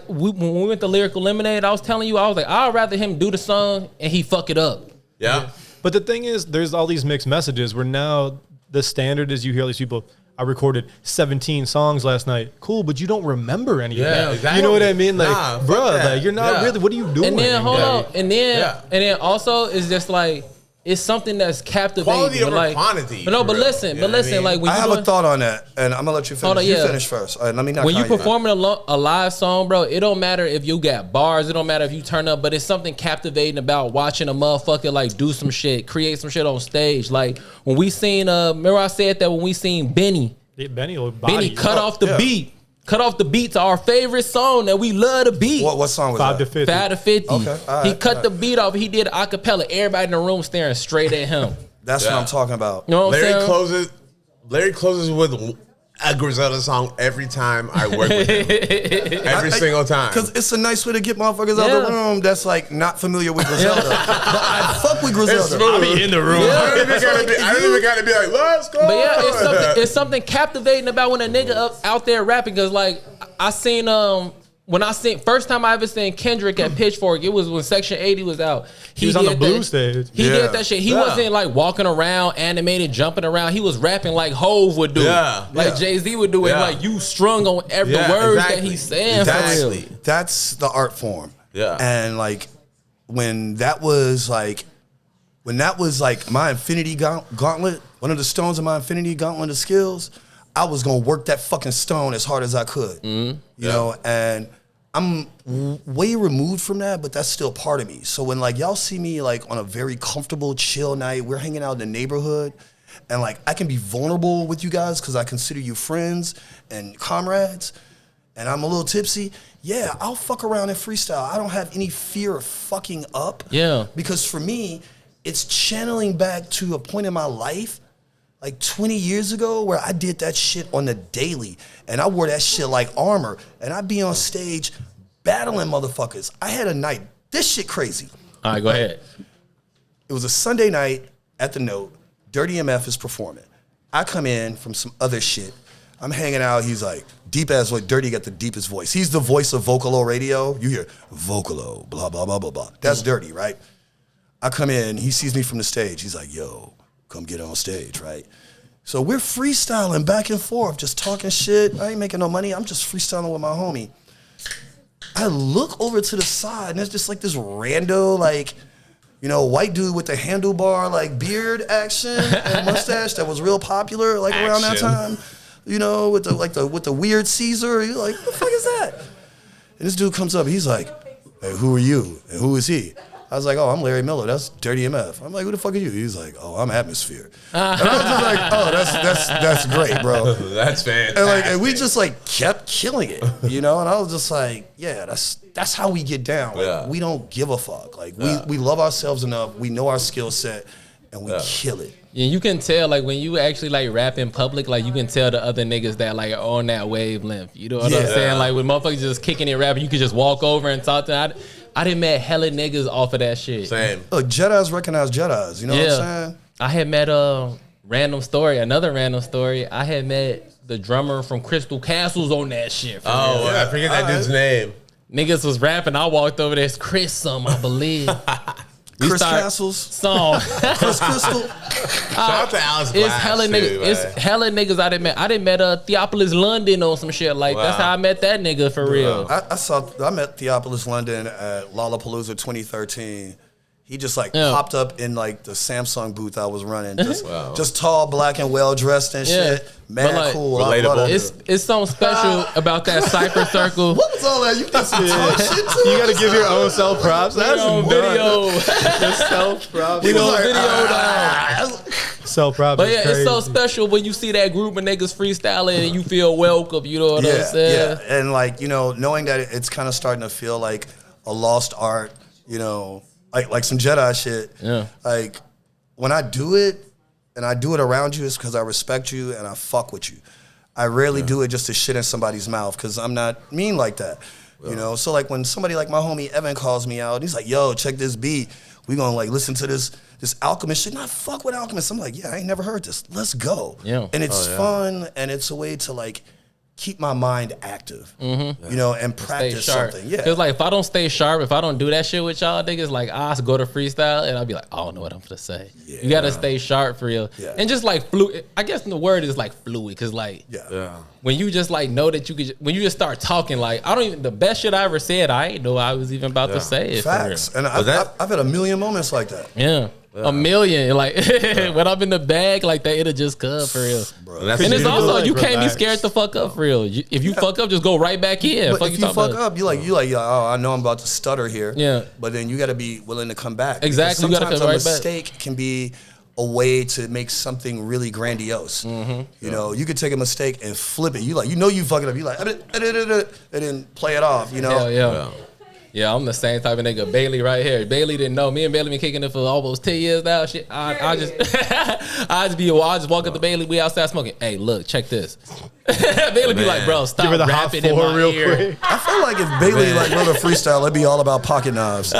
when we went to Lyrical Lemonade, I was telling you, I was like, I'd rather him do the song and he fuck it up.
Yeah.
But the thing is, there's all these mixed messages where now the standard is you hear all these people, I recorded 17 songs last night. Cool, but you don't remember any of
Yeah,
them.
exactly.
You know what I mean? Like,
Nah, fuck
bro,
that.
like, you're not
Yeah.
really, what are you doing?
And then hold
Yeah.
on, and then also it's just like it's something that's captivating.
Quality
but
over
like,
quantity,
But no,
for
but
real.
listen,
You
but
know what I
listen,
mean?
like when
I
you
have
doing,
a thought on that, and I'm gonna let you finish.
Hold on,
You
yeah.
finish first. All right, let me not
when you
cut out.
performing a live song, bro, it don't matter if you got bars, it don't matter if you turn up, but it's something captivating about watching a motherfucker like do some shit, create some shit on stage. Like when we seen, remember I said that when we seen Benny
Benny will body.
cut off the
yeah.
beat. Cut off the beat to our favorite song that we love to beat.
What song was
5
that?
to 50.
5 to 50.
Okay, all
He
right,
cut
all
the beat off. He did acapella. Everybody in the room staring straight at him.
That's
Yeah.
what I'm talking about.
You know what I'm saying?
Larry closes with a Griselda song every time I work with him. Every single time.
Because it's a nice way to get motherfuckers out the
Yeah.
room that's like not familiar with Griselda. But I fuck with Griselda.
smooth.
Be in the room.
I don't even gotta be like, let's go.
But yeah, it's something captivating about when a nigga out there rapping. Cause like I seen when I seen first time I ever seen Kendrick at Pitchfork, it was when Section 80 was out.
He was on the blue stage.
He did that shit. He wasn't like walking around, animated, jumping around. He was rapping like Hove would do.
Yeah.
Like Jay-Z would do it. Like you strung on every word that he's saying.
That's the art form.
Yeah.
And like when that was like my Infinity Gauntlet, one of the stones of my Infinity Gauntlet of skills, I was gonna work that fucking stone as hard as I could. You know, and I'm way removed from that, but that's still part of me. So when like y'all see me like on a very comfortable, chill night, we're hanging out in the neighborhood, and like I can be vulnerable with you guys because I consider you friends and comrades, and I'm a little tipsy, yeah, I'll fuck around and freestyle. I don't have any fear of fucking up.
Yeah.
Because for me, it's channeling back to a point in my life like 20 years ago where I did that shit on the daily and I wore that shit like armor and I'd be on stage battling motherfuckers. I had a night, this shit crazy.
All right, go ahead.
It was a Sunday night at the Note. Dirty MF is performing. I come in from some other shit. I'm hanging out. He's like, deep ass voice. Dirty got the deepest voice. He's the voice of Vocalo Radio. You hear Vocalo, blah, blah, blah, blah, blah. That's Dirty, right? I come in. He sees me from the stage. He's like, yo, come get on stage, right? So we're freestyling back and forth, just talking shit. I ain't making no money. I'm just freestyling with my homie. I look over to the side, and there's just like this rando, like, you know, white dude with the handlebar, like beard action and mustache that was real popular, like around that time. You know, with the weird Caesar. You're like, what the fuck is that? And this dude comes up. He's like, hey, who are you? And who is he? I was like, oh, I'm Larry Miller. That's Dirty MF. I'm like, who the fuck are you? He's like, oh, I'm Atmosphere. And I was just like, oh, that's great, bro.
That's fantastic.
And we just like kept killing it, you know. And I was just like, yeah, that's how we get down. Like, we don't give a fuck. Like we love ourselves enough. We know our skill set, and we kill it.
Yeah, you can tell like when you actually like rap in public, like you can tell the other niggas that like are on that wavelength. You know what I'm saying? Like when motherfuckers just kicking it rapping, you can just walk over and talk to them. I done met hella niggas off of that shit.
Same.
Look, Jedis recognize Jedis. You know what I'm saying?
I had met another random story. I had met the drummer from Crystal Castles on that shit.
I forget that dude's name.
Niggas was rapping. I walked over there. It's Chris I believe.
Chris Castles
song.
Chris Crystal.
Shout out to Alice Glass.
It's hella niggas. It's hella niggas I didn't met Theopolis London on some shit. Like that's how I met that nigga for real.
I met Theopolis London at Lollapalooza 2013. He just like popped up in like the Samsung booth I was running. Just tall, black, and well dressed and shit. Man, like, cool.
It's something special about that Cypher Circle.
What was all that? You got some talk shit too.
You gotta give your own self props. That's
on video.
Self props.
You on video now.
Self props.
But yeah, it's so special when you see that group of niggas freestyling and you feel welcome. You know what I'm saying?
Yeah, and like knowing that it's kind of starting to feel like a lost art. You know. Like some Jedi shit.
Yeah.
Like when I do it and I do it around you, it's because I respect you and I fuck with you. I rarely do it just to shit in somebody's mouth because I'm not mean like that. You know? So like when somebody like my homie Evan calls me out, he's like, yo, check this beat. We gonna like listen to this Alchemist shit. Not fuck with Alchemist. I'm like, yeah, I ain't never heard this. Let's go.
Yeah.
And it's fun and it's a way to like keep my mind active, you know, and practice something. Yeah.
Cause like if I don't stay sharp, if I don't do that shit with y'all niggas, like I go to freestyle and I'll be like, I don't know what I'm gonna say. Yeah. You gotta stay sharp for real. Yeah. And just like fluid. I guess the word is like fluid, cause like when you just like know that you could, when you just start talking, like the best shit I ever said, I ain't know I was even about to say it.
Facts. For real. And I've had a million moments like that.
Yeah. A million, like when I'm in the bag, like that, it'll just come for real. Bro. And it's also you can't be scared to fuck up for real. If you fuck up, just go right back in.
But if you fuck up, you like, oh, I know I'm about to stutter here.
Yeah.
But then you got to be willing to come back.
Exactly.
Sometimes
you gotta come
a mistake can be a way to make something really grandiose. You know, you could take a mistake and flip it. You fuck it up. You like, and then play it off. You know.
Yeah, I'm the same type of nigga. Bailey right here. Bailey didn't know. Me and Bailey been kicking it for almost 10 years now. Shit, I just walk up to Bailey. We outside smoking. Hey, look, check this. Bailey be like, bro, stop rapping in my real ear. Quick.
I feel like if Bailey like wrote a freestyle, it'd be all about pocket knives.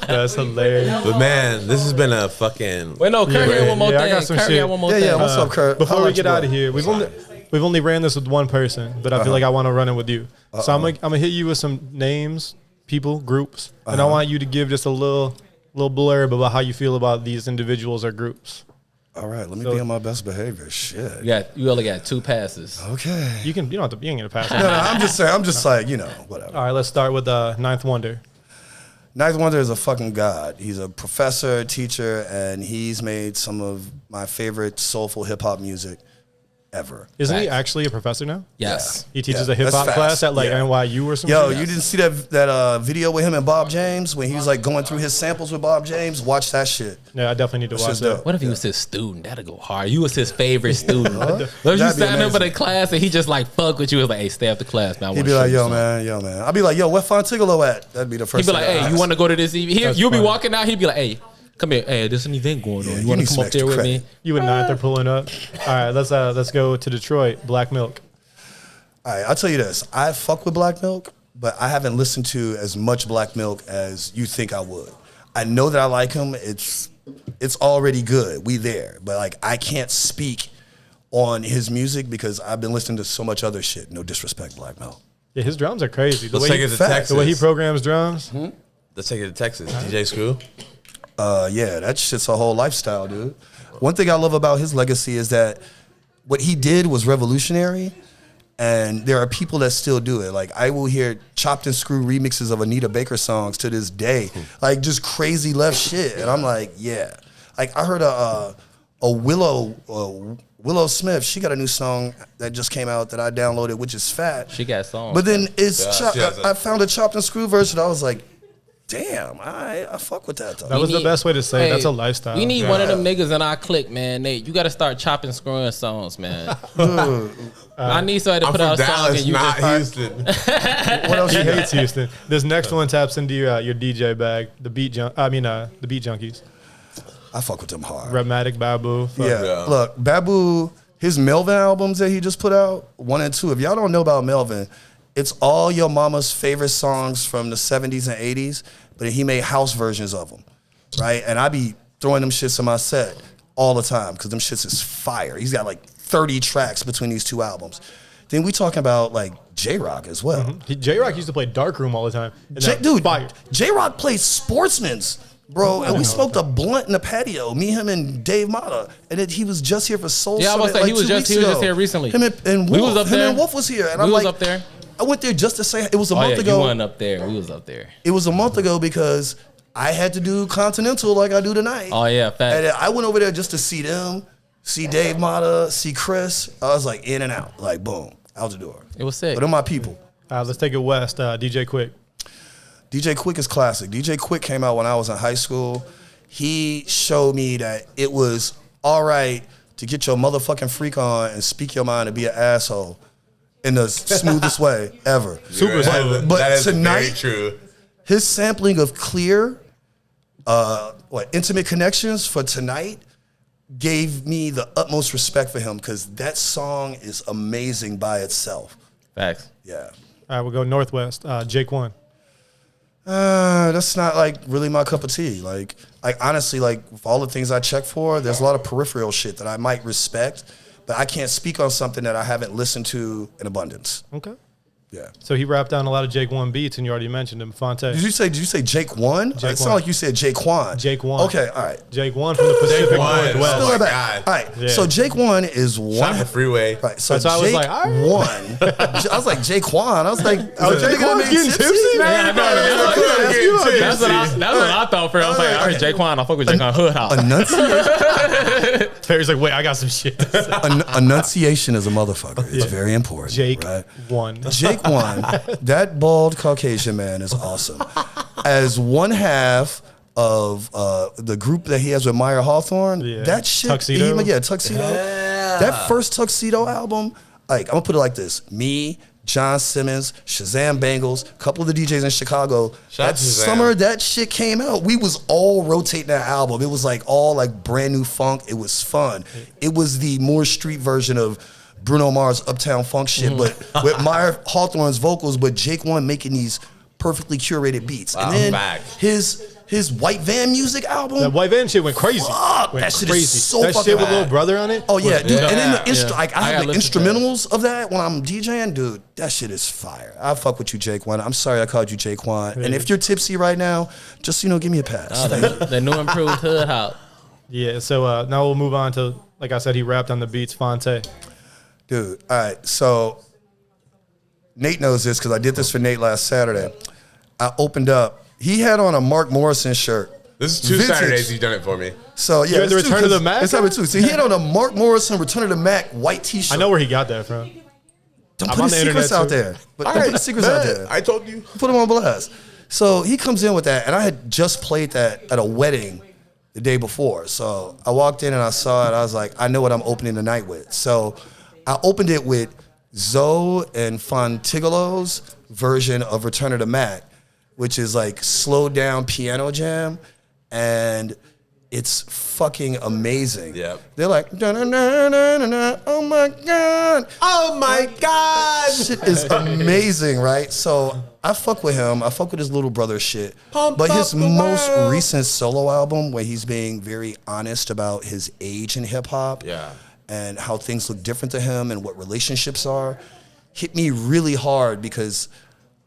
That's hilarious.
But man, this has been a fucking.
Wait, no, Kurt here one more thing.
I got some
Kurt
shit.
here one more thing.
Yeah, what's up, Kurt?
Before we get out of here, we've we've only ran this with one person, but I feel like I want to run it with you. So I'm gonna hit you with some names, people, groups, and I want you to give just a little blurb about how you feel about these individuals or groups.
All right, let me be on my best behavior. Shit.
You only got 2 passes.
Okay.
You don't have to be in a pass.
No, I'm just saying. I'm just like, whatever.
All right, let's start with Ninth Wonder.
Ninth Wonder is a fucking god. He's a professor, teacher, and he's made some of my favorite soulful hip hop music ever.
Isn't he actually a professor now?
Yes.
He teaches
Yeah,
a hip hop
that's
class
fast.
at like
Yeah.
NYU or something.
Yo, you didn't see that video with him and Bob James when he was like going through his samples with Bob James? Watch that shit.
Yeah, I definitely need to watch
shit's
that.
dope.
What if he was his student? That'd go hard. You was his favorite student. What if you
That'd be
sat him in
amazing.
the class and he just like fuck with you? Was like, hey, stay after class, man. I
He'd
wanna
be
show
like,
you
yo,
something."
man. I'd be like, yo, where Fontigolo at? That'd be the first
He'd be like,
thing I
hey, you
ask.
want to go to this event?
That's
You'll be
funny.
walking out. He'd be like, hey, come here. Hey, there's an event going on.
Yeah,
You
you
want
need
to come
some
up there
extra
with me?
credit.
You and Ninth are pulling up. All right, let's go to Detroit. Black Milk.
All right, I'll tell you this. I fuck with Black Milk, but I haven't listened to as much Black Milk as you think I would. I know that I like him. It's already good. We there. But like I can't speak on his music because I've been listening to so much other shit. No disrespect, Black Milk.
Yeah, his drums are crazy.
Let's take it to Texas.
The way he programs drums.
Let's take it to Texas. DJ Screw.
Yeah, that shit's a whole lifestyle, dude. One thing I love about his legacy is that what he did was revolutionary, and there are people that still do it. Like I will hear chopped and screw remixes of Anita Baker songs to this day, like just crazy left shit, and I'm like, yeah. Like I heard a Willow Smith. She got a new song that just came out that I downloaded, which is Fat.
She got songs.
But then it's
Yeah, she has
I found a chopped and screw version. I was like, damn, I fuck with that though.
That was the best way to say it. That's a lifestyle.
We need one of them niggas in our clique, man. Nate, you got to start chopping, screwing songs, man. I need somebody to
I'm
put
from
out a song
Dallas,
and you
not
just
Houston.
What else
He
you got?
hates Houston. This next one taps into your DJ bag. The beat junkies.
I fuck with them hard.
Rhapmatic Babu. Fuck.
Yeah. Look, Babu, his Melvin albums that he just put out, 1 and 2. If y'all don't know about Melvin, it's all your mama's favorite songs from the 70s and 80s, but he made house versions of them, right? And I be throwing them shits in my set all the time because them shits is fire. He's got like 30 tracks between these 2 albums. Then we talking about like J-Rock as well.
J-Rock used to play Darkroom all the time. And that
Dude,
fire.
J-Rock played Sportsman's, bro, and we smoked a blunt in the patio, me, him, and Dave Mata, and then he was just here for Soul
Yeah, I was
Summit,
saying, he was
2
just-
weeks
he was just
ago.
here recently.
Him and
We
Wolf,
was up
him
there.
and Wolf was here, and
We
I'm
was
like,
up there.
I went there just to say it was a
Oh
month
yeah, you
ago.
wasn't up there. We was up there.
It was a month ago because I had to do Continental like I do tonight.
Oh yeah, fact.
And I went over there just to see them, see Dave Mata, see Chris. I was like in and out, like boom, out the door.
It was sick.
But they're my people.
Let's take it west. DJ Quick.
DJ Quick is classic. DJ Quick came out when I was in high school. He showed me that it was all right to get your motherfucking freak on and speak your mind and be an asshole in the smoothest way ever.
Super smooth.
But
that is
tonight-
very true.
His sampling of Clear, Intimate Connections for Tonight gave me the utmost respect for him because that song is amazing by itself.
Facts.
Yeah.
All right, we'll go northwest. Jake One.
That's not like really my cup of tea. Like honestly, like with all the things I check for, there's a lot of peripheral shit that I might respect, but I can't speak on something that I haven't listened to in abundance.
Okay.
Yeah.
So he rapped down a lot of Jake One beats, and you already mentioned him. Fonte.
Did you say Jake One? It
One.
sounded like you said Jake Quan.
Jake One.
Okay, all right.
Jake One from the Pacific
One.
Northwest.
Oh
Still
my
right back.
God.
All right.
Yeah.
So Jake One is
Shot
one.
the freeway.
Right. So
That's why I was
Jake
like, all right.
One. I was like Jake Quan. I was like,
Oh, Jake Quan's getting tipsy?
Yeah, I know. That's what I thought for. I was like, all right, Jaquan, I'll fuck with Jaquan Hood House.
Terry's like, wait, I got some shit.
Enunciation is a motherfucker. It's very important.
Jake
right?
One.
Jake One, that bald Caucasian man is awesome. As one half of the group that he has with Meyer Hawthorne,
Yeah.
that shit.
Tuxedo?
Tuxedo. That first Tuxedo album, like I'm gonna put it like this: me, John Simmons, Shazam Bangles, a couple of the DJs in Chicago.
Shout out
That
to Shazam.
summer that shit came out, we was all rotating that album. It was like all like brand new funk. It was fun. It was the more street version of Bruno Mars Uptown Funk shit, but with Meyer Hawthorne's vocals, but Jake One making these perfectly curated beats.
Wow,
and then
fact.
his his White Van Music album.
That White Van shit went crazy.
Fuck,
Went
that shit
crazy.
is so
that
fucking
shit with
bad.
Little Brother on it.
Oh yeah,
was
dude.
dope.
And then the
Yeah.
like, I
I
have
gotta
the
listen to that.
instrumentals of that when I'm DJing, dude. That shit is fire. I fuck with you, Jaquan. I'm sorry I called you Jaquan. And if you're tipsy right now, just give me a pass. Thank you.
The new improved hood hop.
Yeah. So now we'll move on to, like I said, he rapped on the beats. Fonte.
Dude, all right. So Nate knows this because I did this for Nate last Saturday. I opened up. He had on a Mark Morrison shirt.
This is two
Vintage.
Saturdays you've done it for me.
So yeah,
You had the
it's two,
Return of the
'cause
Mac
It's happened too. So he had on a Mark Morrison Return of the Mac white T-shirt.
I know where he got that from.
Don't
I'm
put
on
his
the
secrets
internet,
out
too.
there. But don't put his secrets out there.
I told you.
Put him on blast. So he comes in with that, and I had just played that at a wedding the day before. So I walked in and I saw it. I was like, I know what I'm opening the night with. So I opened it with Zoe and Fontigolo's version of Return of the Mac, which is like slowed down piano jam, and it's fucking amazing.
Yep.
They're like, "Da-na-na-na-na-na, oh my God.
Oh my God!
Shit is amazing, right? So I fuck with him. I fuck with his little brother shit. But his most recent solo album, where he's being very honest about his age in hip hop,
Yeah.
and how things look different to him and what relationships are, hit me really hard because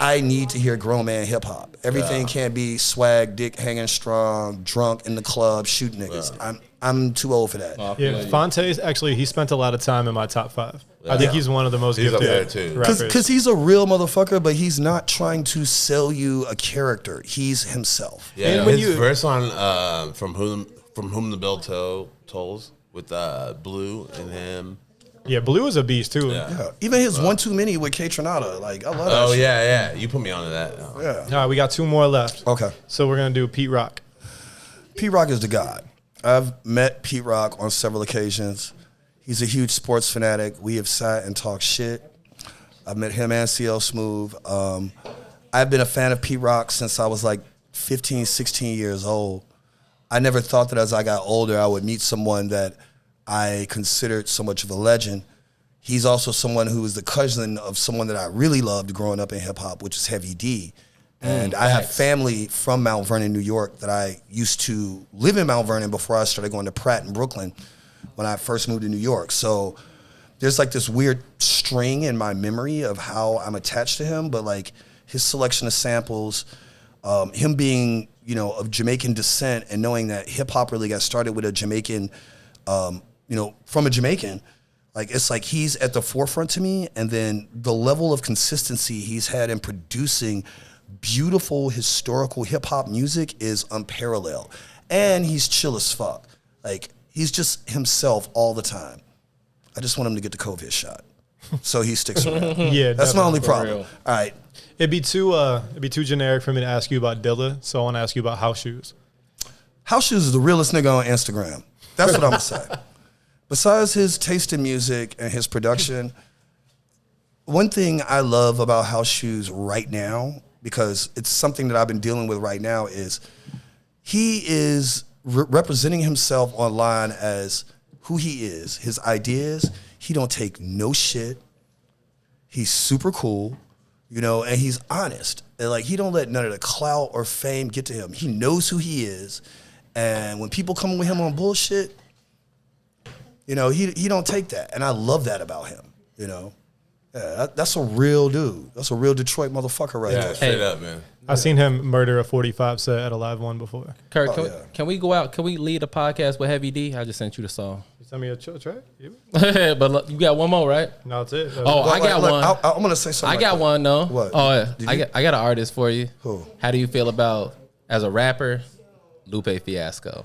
I need to hear grown man hip hop. Everything can't be swag, dick hanging strong, drunk in the club, shooting niggas. I'm too old for that.
Yeah, Fonte's actually, he spent a lot of time in my top 5. I think he's one of the most
He's up
gifted
there, too.
rappers.
Because he's a real motherfucker, but he's not trying to sell you a character. He's himself.
Yeah,
And when
his
you-
verse on From Whom the Bell Tolls with Blue and him.
Yeah, Blue is a beast too.
Yeah.
Yeah. Even his One Too Many with K Tronada. Like, I love that
Oh
shit.
yeah. You put me onto that.
Yeah.
All right, we got 2 more left.
Okay.
So we're gonna do Pete Rock.
Pete Rock is the god. I've met Pete Rock on several occasions. He's a huge sports fanatic. We have sat and talked shit. I've met him and CL Smooth. I've been a fan of Pete Rock since I was like 15, 16 years old. I never thought that as I got older, I would meet someone that I considered so much of a legend. He's also someone who is the cousin of someone that I really loved growing up in hip hop, which is Heavy D. And I have family from Mount Vernon, New York, that I used to live in Mount Vernon before I started going to Pratt in Brooklyn when I first moved to New York. So there's like this weird string in my memory of how I'm attached to him, but like his selection of samples, him being, of Jamaican descent and knowing that hip hop really got started with a Jamaican, from a Jamaican, like it's like he's at the forefront to me. And then the level of consistency he's had in producing beautiful historical hip hop music is unparalleled. And he's chill as fuck. Like he's just himself all the time. I just want him to get the COVID shot, so he sticks around.
Yeah,
That's my only problem.
real.
All right,
It'd be too generic for me to ask you about Dilla, so I want to ask you about house shoes.
House Shoes is the realest nigga on Instagram. That's what I'm gonna say. Besides his taste in music and his production, one thing I love about House Shoes right now, because it's something that I've been dealing with right now, is he is representing himself online as who he is, his ideas. He don't take no shit. He's super cool, and he's honest. And like he don't let none of the clout or fame get to him. He knows who he is. And when people come with him on bullshit, he don't take that. And I love that about him, Yeah, that's a real dude. That's a real Detroit motherfucker right
Yeah,
there.
straight up, man.
I've seen him murder a 45 set at a live one before.
Kurt,
Oh,
can we go out? Can we lead a podcast with Heavy D? I just sent you the song.
You send me a track? Yeah.
But look, you got one more, right?
No, that's it.
Oh, I got one.
I'm gonna say something.
I got one though.
What?
Oh, yeah.
Did
I
you?
got an artist for you.
Who?
How do you feel about as a rapper, Lupe Fiasco?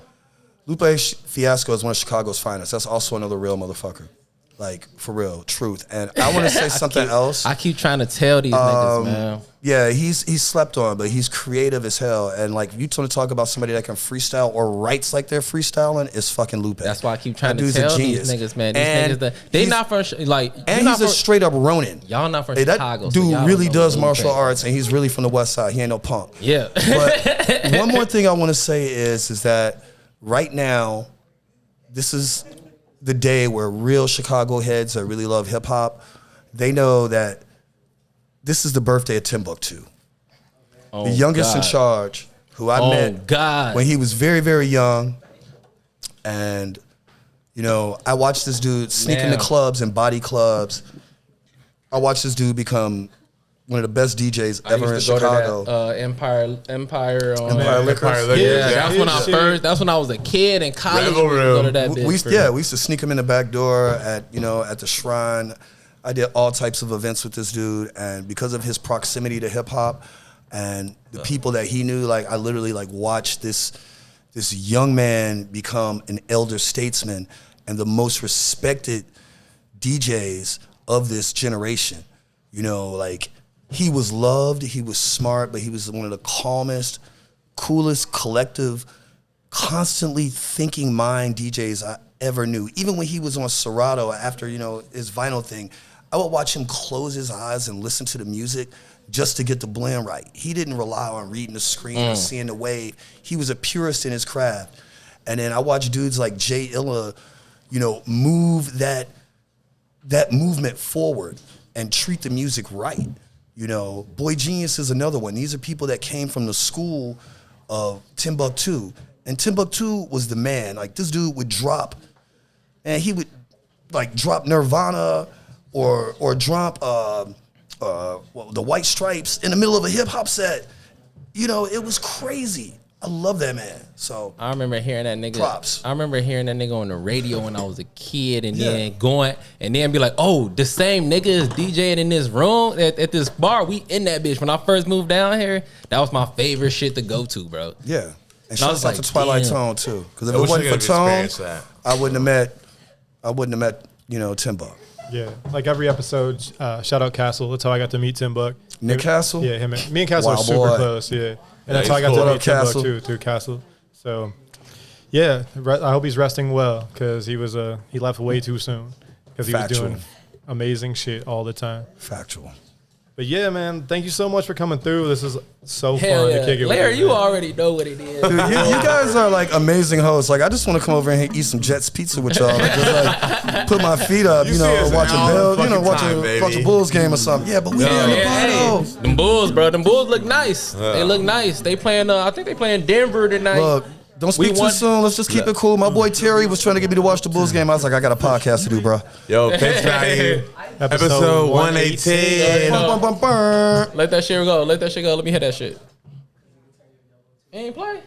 Lupe Fiasco is one of Chicago's finest. That's also another real motherfucker. Like, for real, truth. And I want to say something else.
I keep trying to tell these niggas, man.
Yeah, he's slept on, but he's creative as hell. And like, you want to talk about somebody that can freestyle or writes like they're freestyling, is fucking Lupe.
That's why I keep trying
That
to
dude's a
tell
genius.
these niggas, man. These
And
niggas, they
he's-
not from
And he's a straight up Ronin.
y'all not from
Hey, that
Chicago. so
dude
y'all
really
don't know
does
Lupe.
martial arts, and he's really from the West Side. He ain't no punk.
Yeah.
But one more thing I want to say is that right now, this is the day where real Chicago heads that really love hip hop, they know that this is the birthday of Timbuktu,
Oh,
the youngest in
God.
charge who I met
God.
when he was very, very young. And, you know, I watched this dude sneak into clubs and body clubs. I watched this dude become one of the best DJs ever in Chicago.
Empire
Liquor.
Yeah, that's when I was a kid in college. We used to go to that
we used to sneak him in the back door at the Shrine. I did all types of events with this dude, and because of his proximity to hip hop and the people that he knew, like I literally like watched this young man become an elder statesman and the most respected DJs of this generation. You know, like he was loved, he was smart, but he was one of the calmest, coolest, collective, constantly thinking mind DJs I ever knew. Even when he was on Serato after, you know, his vinyl thing, I would watch him close his eyes and listen to the music just to get the blend right. He didn't rely on reading the screen or seeing the wave. He was a purist in his craft. And then I watched dudes like Jay Illa, you know, move that movement forward and treat the music right. You know, Boy Genius is another one. These are people that came from the school of Timbuktu. And Timbuktu was the man. Like, this dude would drop, and he would, like, drop Nirvana or drop the White Stripes in the middle of a hip-hop set. You know, it was crazy. I love that man. So
I remember hearing that nigga.
Props.
I remember hearing that nigga on the radio when I was a kid, and then going and then be like, "Oh, the same nigga is DJing in this room at this bar. We in that bitch." When I first moved down here, that was my favorite shit to go to, bro.
yeah, and
I was
shouts out
like,
to Twilight
damn.
Tone too. Because if
I
it
wish I
wasn't for
could have
Tone,
experienced that.
I wouldn't have met you know Timbuk.
Yeah, like every episode, shout out Castle. That's how I got to meet Timbuk.
Nick Castle?
Yeah, him. Me and Castle are
Wild
super
boy.
close. Yeah, and that's
he's
how I got
cool.
to
What
meet
up, Castle?
Timbuk too, through Castle. So, yeah, I hope he's resting well because he left way too soon because he was
Factual.
doing amazing shit all the time.
Factual.
But yeah, man, thank you so much for coming through. This is so
Hell
fun
yeah,
to kick it
Larry,
with
you
man.
already know what it is.
Dude, you guys are like amazing hosts. Like, I just want to come over and eat some Jets pizza with y'all. Like, just like put my feet up, you
see us
know, watch a
all
Bill,
the
you know,
fucking
watch
time,
a
baby.
Bulls game or something. Yeah, but we on the bottle.
Them Bulls, bro. Them Bulls look nice. They look nice. They playing. I think they playing Denver tonight.
Look, don't speak too
won-
soon. Let's just keep it cool. My boy Terry was trying to get me to watch the Bulls game. I was like, I got a podcast to do, bro.
Yo, face value. Episode 118.
Bum, bum, bum, bum.
Let that shit go. Let that shit go. Let me hear that shit. Ain't play.